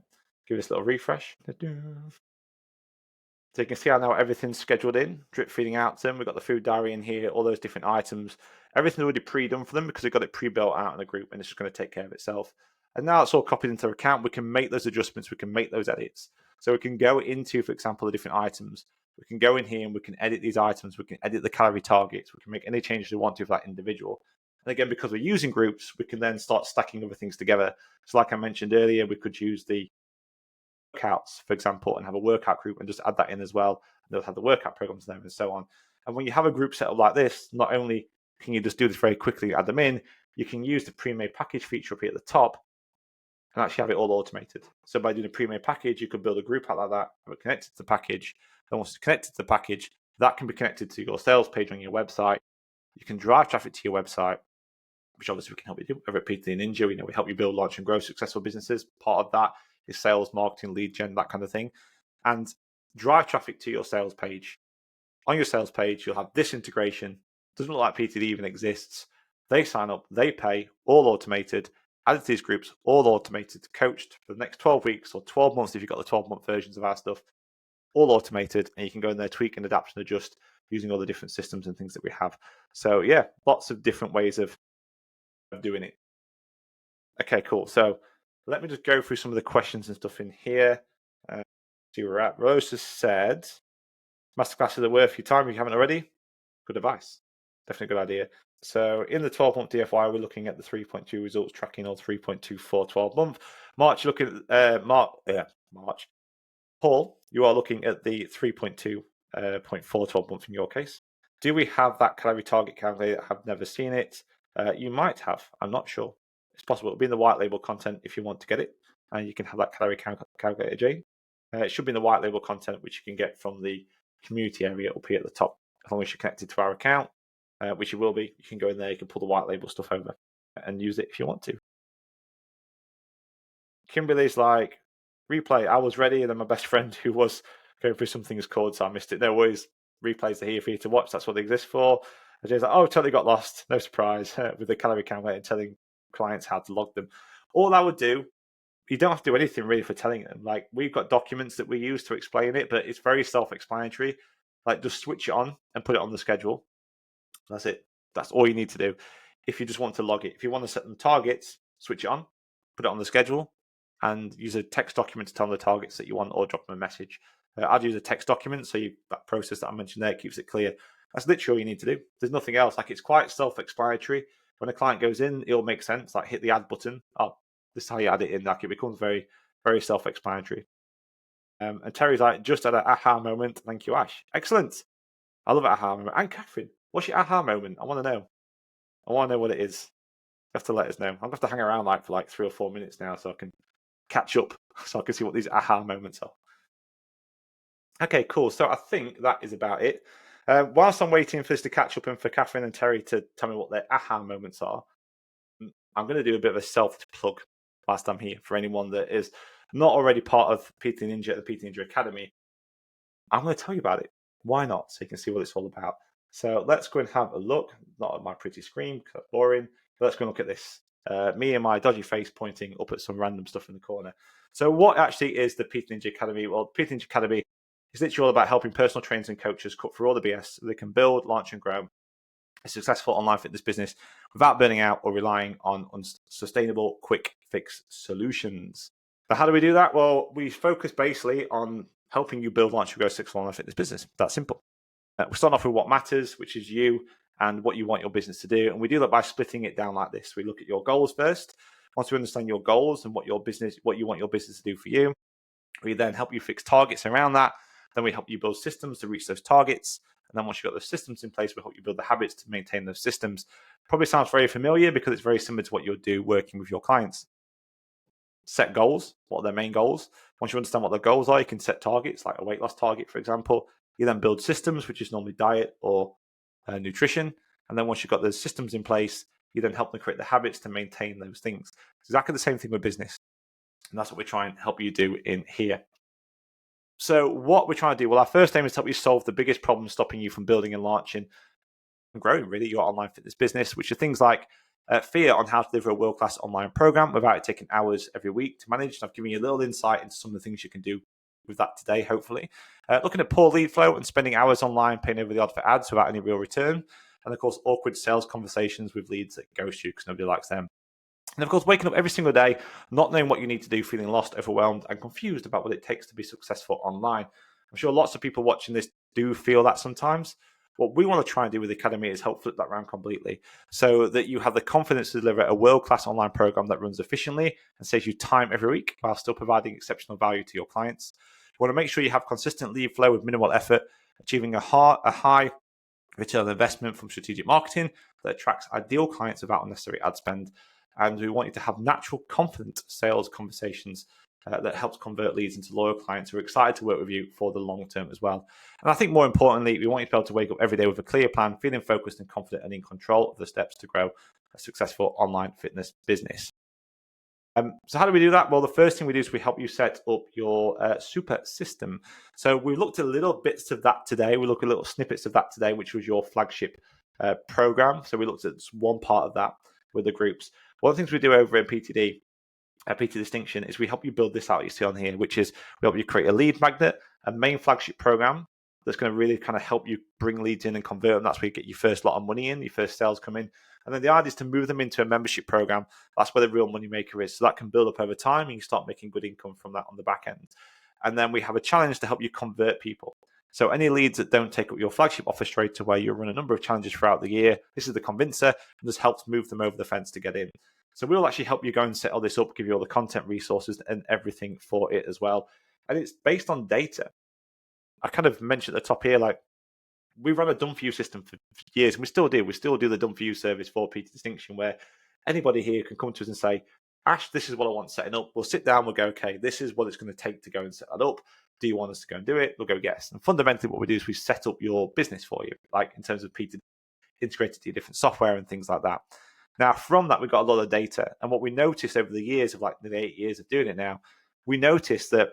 Give this a little refresh. So you can see how now everything's scheduled in, drip feeding out to them. We've got the food diary in here, all those different items. Everything's already pre-done for them because they've got it pre-built out in the group, and it's just going to take care of itself. And now it's all copied into their account. We can make those adjustments. We can make those edits. So we can go into, for example, the different items. we can go in here and we can edit these items. We can edit the calorie targets. We can make any changes we want to for that individual. And again, because we're using groups, we can then start stacking other things together. So like I mentioned earlier, we could use the workouts, for example, and have a workout group and just add that in as well. And they'll have the workout programs there and so on. And when you have a group set up like this, not only can you just do this very quickly, add them in, you can use the pre-made package feature up here at the top and actually have it all automated. So by doing a pre-made package, you could build a group out like that, have it connected to the package. And once it's connected to the package, that can be connected to your sales page on your website. You can drive traffic to your website, which obviously we can help you do over at PTD Ninja. We help you build, launch, and grow successful businesses. Part of that is sales, marketing, lead gen, that kind of thing. And drive traffic to your sales page. On your sales page, you'll have this integration. Doesn't look like PTD even exists. They sign up, they pay, all automated. Added to these groups, all automated, coached for the next 12 weeks or 12 months if you've got the 12-month versions of our stuff, all automated, and you can go in there, tweak and adapt and adjust using all the different systems and things that we have. So yeah, lots of different ways of doing it. Okay, cool. So let me just go through some of the questions and stuff in here. See where we're at. Rose has said, masterclasses are worth your time if you haven't already. Good advice. Definitely a good idea. So in the 12-month DFY, we're looking at the 3.2 results tracking on 3.2 for 12-month. March, looking at March. Paul, you are looking at the 3.2 0.4 12-month in your case. Do we have that calorie target calculator? I've never seen it. You might have. I'm not sure. It's possible. It'll be in the white label content if you want to get it, and you can have that calorie calculator, Jay. It should be in the white label content, which you can get from the community area up here at the top. As long as you're connected to our account, which you will be, you can go in there, you can pull the white label stuff over and use it if you want to. Kimberly's like, replay, I was ready, and then my best friend who was going through some things called, so I missed it. No worries, replays are here for you to watch, that's what they exist for. And Jay's like, oh, totally got lost, no surprise, with the calorie calculator and telling clients how to log them. All I would do, you don't have to do anything really for telling them. Like, we've got documents that we use to explain it, but it's very self-explanatory. Like, just switch it on and put it on the schedule. That's it. That's all you need to do. If you just want to log it, if you want to set them targets, switch it on, put it on the schedule, and use a text document to tell them the targets that you want, or drop them a message. I'd use a text document, so that process that I mentioned there keeps it clear. That's literally all you need to do. There's nothing else. Like, it's quite self-explanatory. When a client goes in, it'll make sense. Like, hit the add button. Oh, this is how you add it in. Like, it becomes very, very self-explanatory. And Terry's like, just had an aha moment. Thank you, Ash. Excellent. I love an aha moment. And Catherine, what's your aha moment? I want to know. I want to know what it is. You have to let us know. I'm going to have to hang around for 3 or 4 minutes now so I can catch up, so I can see what these aha moments are. Okay, cool. So I think that is about it. Whilst I'm waiting for this to catch up and for Catherine and Terry to tell me what their aha moments are, I'm going to do a bit of a self-plug whilst I'm here for anyone that is not already part of PT Ninja at the PT Ninja Academy. I'm going to tell you about it. Why not? So you can see what it's all about. So let's go and have a look. Not at my pretty screen because that's boring. But let's go and look at this. Me and my dodgy face pointing up at some random stuff in the corner. So what actually is the PT Ninja Academy? Well, PT Ninja Academy is literally all about helping personal trainers and coaches cut through all the BS so they can build, launch, and grow a successful online fitness business without burning out or relying on unsustainable quick fix solutions. So how do we do that? Well, we focus basically on helping you build, launch, and grow a successful online fitness business. That's simple. We start off with what matters, which is you and what you want your business to do. And we do that by splitting it down like this. We look at your goals first. Once we understand your goals and what you want your business to do for you, we then help you fix targets around that. Then we help you build systems to reach those targets. And then once you've got those systems in place, we help you build the habits to maintain those systems. Probably sounds very familiar because it's very similar to what you'll do working with your clients. Set goals. What are their main goals? Once you understand what their goals are, you can set targets, like a weight loss target, for example. You then build systems, which is normally diet or nutrition. And then once you've got those systems in place, you then help them create the habits to maintain those things. It's exactly the same thing with business. And that's what we try and help you do in here. So what we're trying to do, well, our first aim is to help you solve the biggest problem stopping you from building and launching and growing, really, your online fitness business, which are things like fear on how to deliver a world-class online program without it taking hours every week to manage. And I've given you a little insight into some of the things you can do with that today, hopefully. Looking at poor lead flow and spending hours online paying over the odd for ads without any real return. And of course, awkward sales conversations with leads that ghost you because nobody likes them. And of course, waking up every single day, not knowing what you need to do, feeling lost, overwhelmed, and confused about what it takes to be successful online. I'm sure lots of people watching this do feel that sometimes. What we want to try and do with the Academy is help flip that around completely so that you have the confidence to deliver a world-class online program that runs efficiently and saves you time every week while still providing exceptional value to your clients. You want to make sure you have consistent lead flow with minimal effort, achieving a high return on investment from strategic marketing that attracts ideal clients without unnecessary ad spend. And we want you to have natural, confident sales conversations that helps convert leads into loyal clients who are excited to work with you for the long term as well. And I think more importantly, we want you to be able to wake up every day with a clear plan, feeling focused and confident and in control of the steps to grow a successful online fitness business. So how do we do that? Well, the first thing we do is we help you set up your super system. So we looked at little bits of that today. We looked at little snippets of that today, which was your flagship program. So we looked at one part of that with the groups. One of the things we do over in PTD, PT Distinction, is we help you build this out you see on here, which is we help you create a lead magnet, a main flagship program that's going to really kind of help you bring leads in and convert them. That's where you get your first lot of money in, your first sales come in. And then the idea is to move them into a membership program. That's where the real money maker is. So that can build up over time and you start making good income from that on the back end. And then we have a challenge to help you convert people. So any leads that don't take up your flagship offer straight away, you'll run a number of challenges throughout the year. This is the convincer and this helps move them over the fence to get in. So we'll actually help you go and set all this up, give you all the content resources and everything for it as well. And it's based on data. I kind of mentioned at the top here, like, we run a done for you system for years, and we still do. We still do the done for you service for PT Distinction, where anybody here can come to us and say, Ash, this is what I want setting up. We'll sit down, we'll go, okay, this is what it's going to take to go and set that up. Do you want us to go and do it? We'll go, yes. And fundamentally, what we do is we set up your business for you, like in terms of PT integrated to your different software and things like that. Now, from that, we've got a lot of data. And what we noticed over the years of like the 8 years of doing it now, we noticed that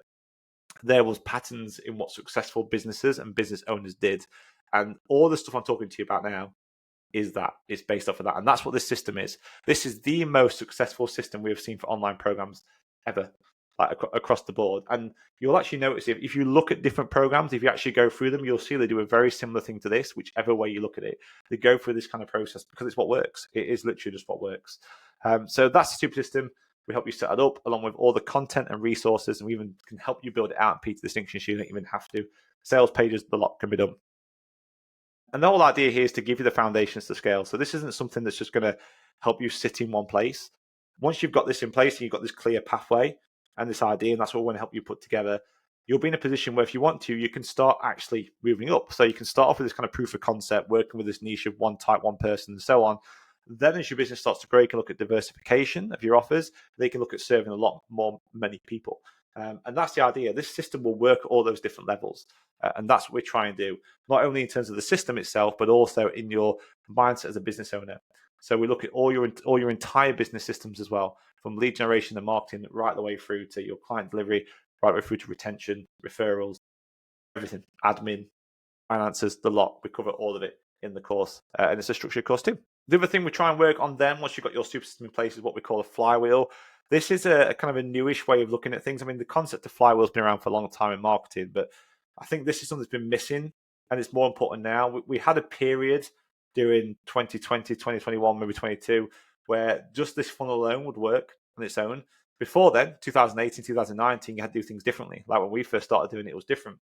there was patterns in what successful businesses and business owners did. And all the stuff I'm talking to you about now is that it's based off of that. And that's what this system is. This is the most successful system we have seen for online programs ever, like across the board. And you'll actually notice if you look at different programs, if you actually go through them, you'll see they do a very similar thing to this, whichever way you look at it. They go through this kind of process because it's what works. It is literally just what works. So that's the super system. We help you set it up along with all the content and resources, and we even can help you build it out in PT Distinction so you don't even have to. Sales pages, the lot can be done. And the whole idea here is to give you the foundations to scale. So this isn't something that's just going to help you sit in one place. Once you've got this in place and you've got this clear pathway and this idea, and that's what we want to help you put together, you'll be in a position where if you want to, you can start actually moving up. So you can start off with this kind of proof of concept, working with this niche of one type, one person, and so on. Then as your business starts to grow, you can look at diversification of your offers. They can look at serving a lot more, many people. And that's the idea. This system will work at all those different levels. And that's what we try and do, not only in terms of the system itself, but also in your mindset as a business owner. So we look at all your entire business systems as well, from lead generation and marketing right the way through to your client delivery, right the way through to retention, referrals, everything, admin, finances, the lot. We cover all of it in the course. And it's a structured course too. The other thing we try and work on then, once you've got your super system in place, is what we call a flywheel. This is a kind of a newish way of looking at things. I mean, the concept of flywheel has been around for a long time in marketing, but I think this is something that's been missing, and it's more important now. We had a period during 2020, 2021, maybe 22, where just this funnel alone would work on its own. Before then, 2018, 2019, you had to do things differently. Like when we first started doing it, it was different.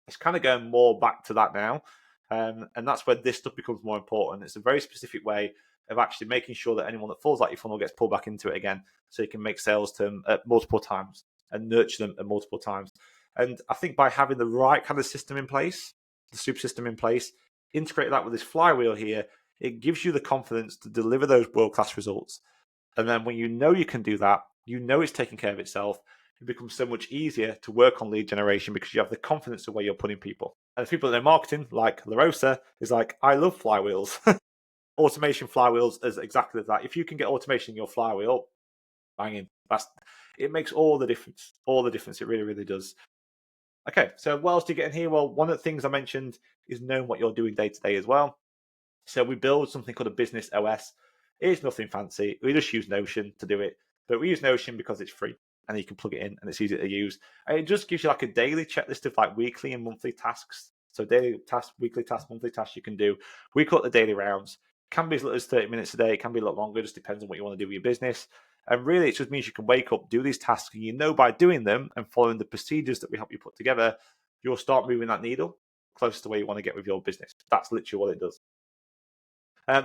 It's kind of going more back to that now. And that's where this stuff becomes more important. It's a very specific way of actually making sure that anyone that falls out your funnel gets pulled back into it again, so you can make sales to them at multiple times and nurture them at multiple times. And I think by having the right kind of system in place, the super system in place, integrate that with this flywheel here, it gives you the confidence to deliver those world-class results. And then when you know you can do that, you know it's taking care of itself, it becomes so much easier to work on lead generation because you have the confidence of where you're putting people. And the people that know marketing, like LaRosa, is like, I love flywheels. Automation flywheels is exactly that. If you can get automation in your flywheel, banging. It makes all the difference. All the difference. It really, really does. Okay, so what else do you get in here? Well, one of the things I mentioned is knowing what you're doing day to day as well. So we build something called a business OS. It's nothing fancy. We just use Notion to do it. But we use Notion because it's free and you can plug it in and it's easy to use. And it just gives you like a daily checklist of like weekly and monthly tasks. So daily tasks, weekly tasks, monthly tasks you can do. We call it the daily rounds. Can be as little as 30 minutes a day. It can be a lot longer. Just depends on what you want to do with your business. And really, it just means you can wake up, do these tasks, and you know by doing them and following the procedures that we help you put together, you'll start moving that needle. close to where you want to get with your business. That's literally what it does.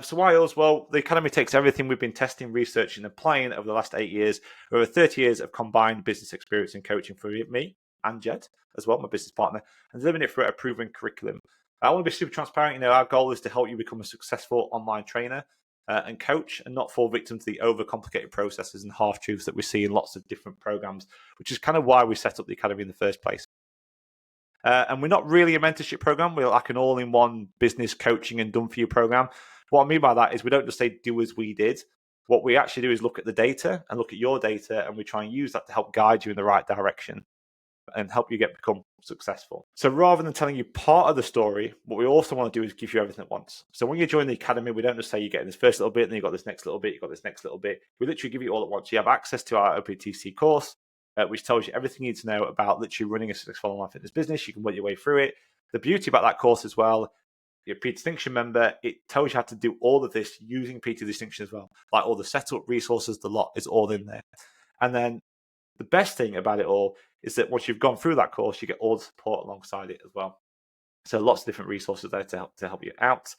So why us? Well, the Academy takes everything we've been testing, researching, and applying over the last 8 years, over 30 years of combined business experience and coaching for me and Jed as well, my business partner, and delivering it through a proven curriculum. I want to be super transparent. Our goal is to help you become a successful online trainer and coach, and not fall victim to the overcomplicated processes and half truths that we see in lots of different programs, which is kind of why we set up the Academy in the first place. And we're not really a mentorship program. We're like an all-in-one business coaching and done-for-you program. What I mean by that is we don't just say do as we did. What we actually do is look at the data and look at your data, and we try and use that to help guide you in the right direction and help you become successful. So rather than telling you part of the story, what we also want to do is give you everything at once. So when you join the Academy, we don't just say you get this first little bit, and then you've got this next little bit, you've got this next little bit. We literally give you all at once. You have access to our OPTC course, which tells you everything you need to know about literally running a successful online fitness business. You can work your way through it. The beauty about that course as well, you're a PT Distinction member, it tells you how to do all of this using PT Distinction as well. Like all the setup resources, the lot is all in there. And then the best thing about it all is that once you've gone through that course, you get all the support alongside it as well. So lots of different resources there to help you out.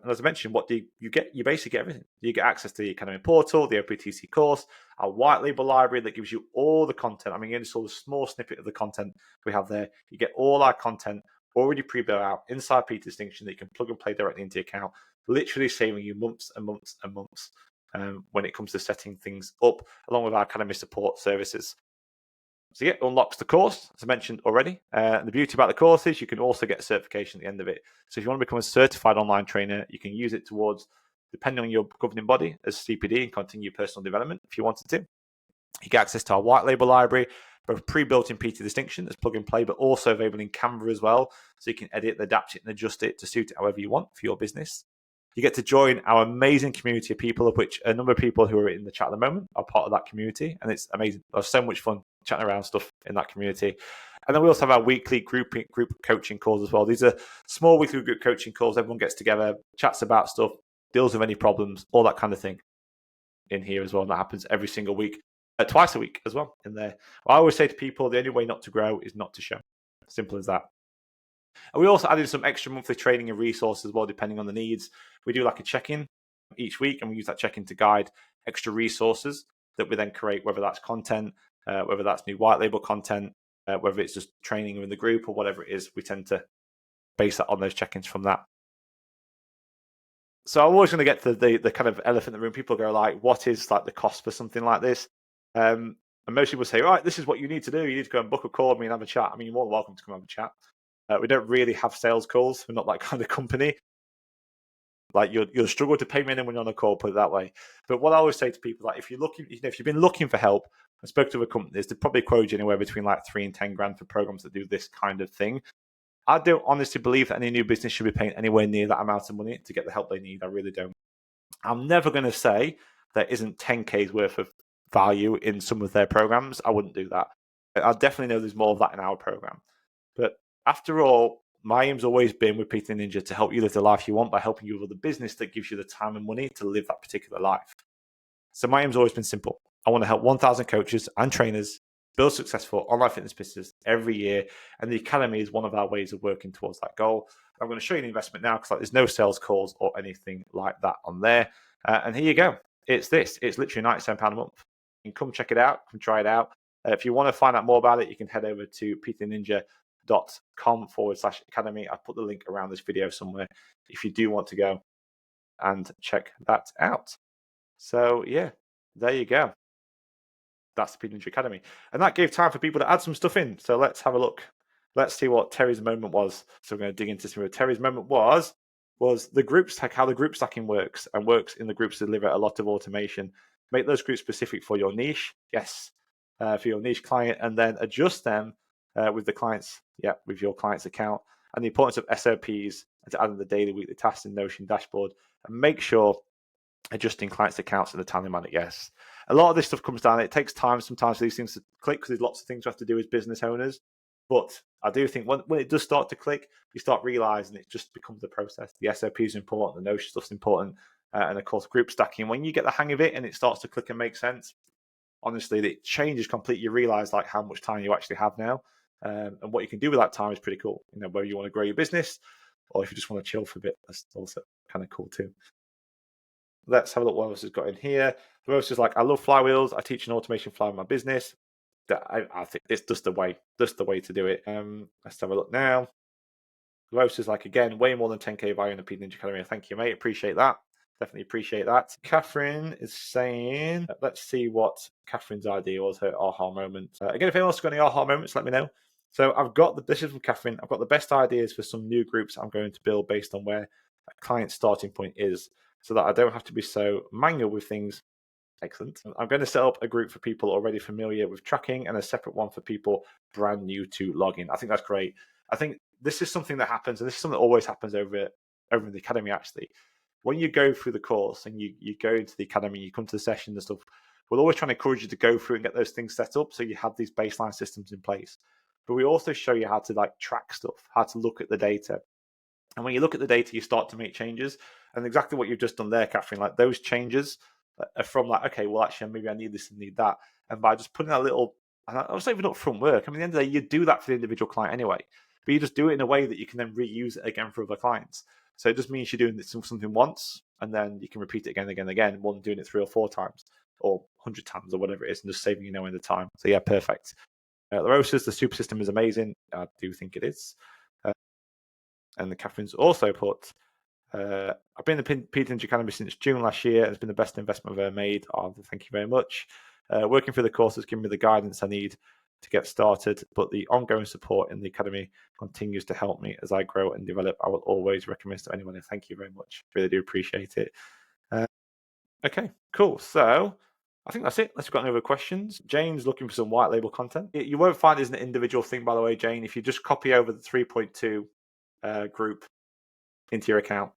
And as I mentioned, what do you get? You basically get everything. You get access to the Academy portal, the OPTC course, our white label library that gives you all the content. I mean, you just saw the small snippet of the content we have there. You get all our content already pre-built out inside PT Distinction that you can plug and play directly into your account, literally saving you months and months and months when it comes to setting things up, along with our Academy support services. So yeah, it unlocks the course, as I mentioned already. The beauty about the course is you can also get certification at the end of it. So if you want to become a certified online trainer, you can use it towards, depending on your governing body, as CPD and continue personal development if you wanted to. You get access to our white label library, both pre-built in PT Distinction as plug and play, but also available in Canva as well. So you can edit, adapt it, and adjust it to suit it however you want for your business. You get to join our amazing community of people, of which a number of people who are in the chat at the moment are part of that community. And it's amazing. There's so much fun chatting around stuff in that community. And then we also have our weekly group coaching calls as well. These are small weekly group coaching calls. Everyone gets together, chats about stuff, deals with any problems, all that kind of thing in here as well. And that happens every single week, twice a week as well in there. I always say to people, the only way not to grow is not to show. Simple as that. And we also added some extra monthly training and resources as well, depending on the needs. We do like a check-in each week, and we use that check-in to guide extra resources that we then create, whether that's content, whether that's new white label content, whether it's just training in the group or whatever it is. We tend to base that on those check-ins from that. So I'm always going to get to the kind of elephant in the room. People go like, what is like the cost for something like this? And most people say, right, this is what you need to do. You need to go and book a call with me and have a chat. I mean, you're more than welcome to come have a chat. We don't really have sales calls. We're not that kind of company. Like you'll struggle to pay me when you're on a call, put it that way. But what I always say to people, like if you're looking, if you've been looking for help, I spoke to other companies, they probably quote you anywhere between like 3 and 10 grand for programs that do this kind of thing. I don't honestly believe that any new business should be paying anywhere near that amount of money to get the help they need. I really don't. I'm never going to say there isn't 10K's worth of value in some of their programs. I wouldn't do that. I definitely know there's more of that in our program. But after all, my aim's always been with PT Ninja to help you live the life you want by helping you with the business that gives you the time and money to live that particular life. So my aim's always been simple. I want to help 1,000 coaches and trainers build successful online fitness businesses every year. And the Academy is one of our ways of working towards that goal. I'm going to show you the investment now because there's no sales calls or anything like that on there. And here you go. It's this. It's literally £97 a month. You can come check it out. Come try it out. If you want to find out more about it, you can head over to ptninja.com/academy. I'll put the link around this video somewhere if you do want to go and check that out. So yeah, there you go. That's the PT Ninja Academy. And that gave time for people to add some stuff in. So let's have a look. Let's see what Terry's moment was. So we're going to dig into some. Terry's moment was the group stack, how the group stacking works and works in the groups to deliver a lot of automation. Make those groups specific for your niche. Yes. For your niche client, and then adjust them with the clients, with your client's account, and the importance of SOPs and to add in the daily, weekly tasks in Notion dashboard, and make sure adjusting clients' accounts in a timely manner. Yes, a lot of this stuff comes down. It takes time sometimes for these things to click because there's lots of things we have to do as business owners. But I do think when it does start to click, you start realizing it just becomes the process. The SOP is important, the Notion stuff's important, and of course, group stacking. When you get the hang of it and it starts to click and make sense, honestly, it changes completely. You realize like how much time you actually have now. And what you can do with that time is pretty cool. Whether you want to grow your business or if you just want to chill for a bit, that's also kind of cool too. Let's have a look what else has got in here. The most is like, I love flywheels. I teach an automation fly in my business. I think it's just the way to do it. Let's have a look now. The most is like, again, way more than 10k value in the PTD Ninja Academy. Thank you, mate. Appreciate that. Definitely appreciate that. Catherine is saying, let's see what Catherine's idea was, her aha moment. Again, if anyone else got any aha moments, let me know. So this is from Catherine. I've got the best ideas for some new groups I'm going to build based on where a client's starting point is, so that I don't have to be so manual with things. Excellent. I'm going to set up a group for people already familiar with tracking and a separate one for people brand new to logging. I think that's great. I think this is something that happens, and this is something that always happens over in the academy, actually. When you go through the course and you go into the academy, you come to the session and stuff, we're always trying to encourage you to go through and get those things set up so you have these baseline systems in place. But we also show you how to like track stuff, how to look at the data. And when you look at the data, you start to make changes. And exactly what you've just done there, Catherine, like those changes are from like, okay, well, actually, maybe I need this and need that. And by just putting that little, and I was even upfront work. I mean, at the end of the day, you do that for the individual client anyway, but you just do it in a way that you can then reuse it again for other clients. So it just means you're doing something once, and then you can repeat it again, again, again, one doing it 3 or 4 times, or 100 times, or whatever it is, and just saving in the time. So yeah, perfect. The Roses, the super system is amazing. I do think it is. And the Catherine's also put, I've been in the PTD Ninja Academy since June last year. It's been the best investment I've ever made. Oh, thank you very much. Working through the course has given me the guidance I need to get started, but the ongoing support in the academy continues to help me as I grow and develop. I will always recommend to anyone. And thank you very much. Really do appreciate it. Okay, cool. So I think that's it. Let's got any other questions. Jane's looking for some white label content. You won't find it as an individual thing, by the way, Jane. If you just copy over the 3.2 group into your account,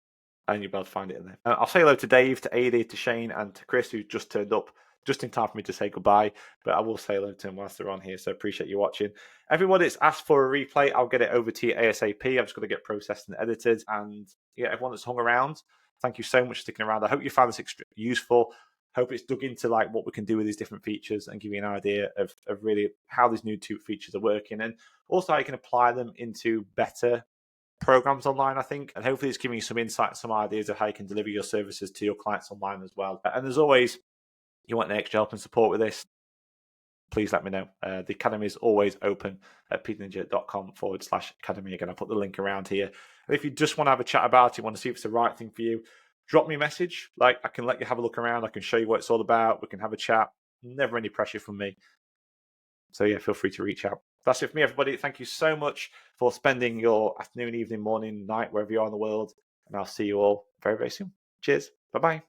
and you'll be able to find it in there. I'll say hello to Dave, to Adi, to Shane, and to Chris, who just turned up just in time for me to say goodbye. But I will say hello to them whilst they're on here, so appreciate you watching. Everyone that's asked for a replay, I'll get it over to you ASAP. I've just got to get processed and edited. And yeah, everyone that's hung around, thank you so much for sticking around. I hope you found this extremely useful. Hope it's dug into like what we can do with these different features and give you an idea of really how these new 2 features are working, and also how you can apply them into better programs online, I think. And hopefully it's giving you some insight, some ideas of how you can deliver your services to your clients online as well. And as always, you want any extra help and support with this, please let me know. The academy is always open at ptninja.com/academy. Again, I'll put the link around here. And if you just want to have a chat about it, want to see if it's the right thing for you, drop me a message. Like, I can let you have a look around. I can show you what it's all about. We can have a chat. Never any pressure from me. So yeah, feel free to reach out. That's it for me, everybody. Thank you so much for spending your afternoon, evening, morning, night, wherever you are in the world. And I'll see you all very, very soon. Cheers. Bye-bye.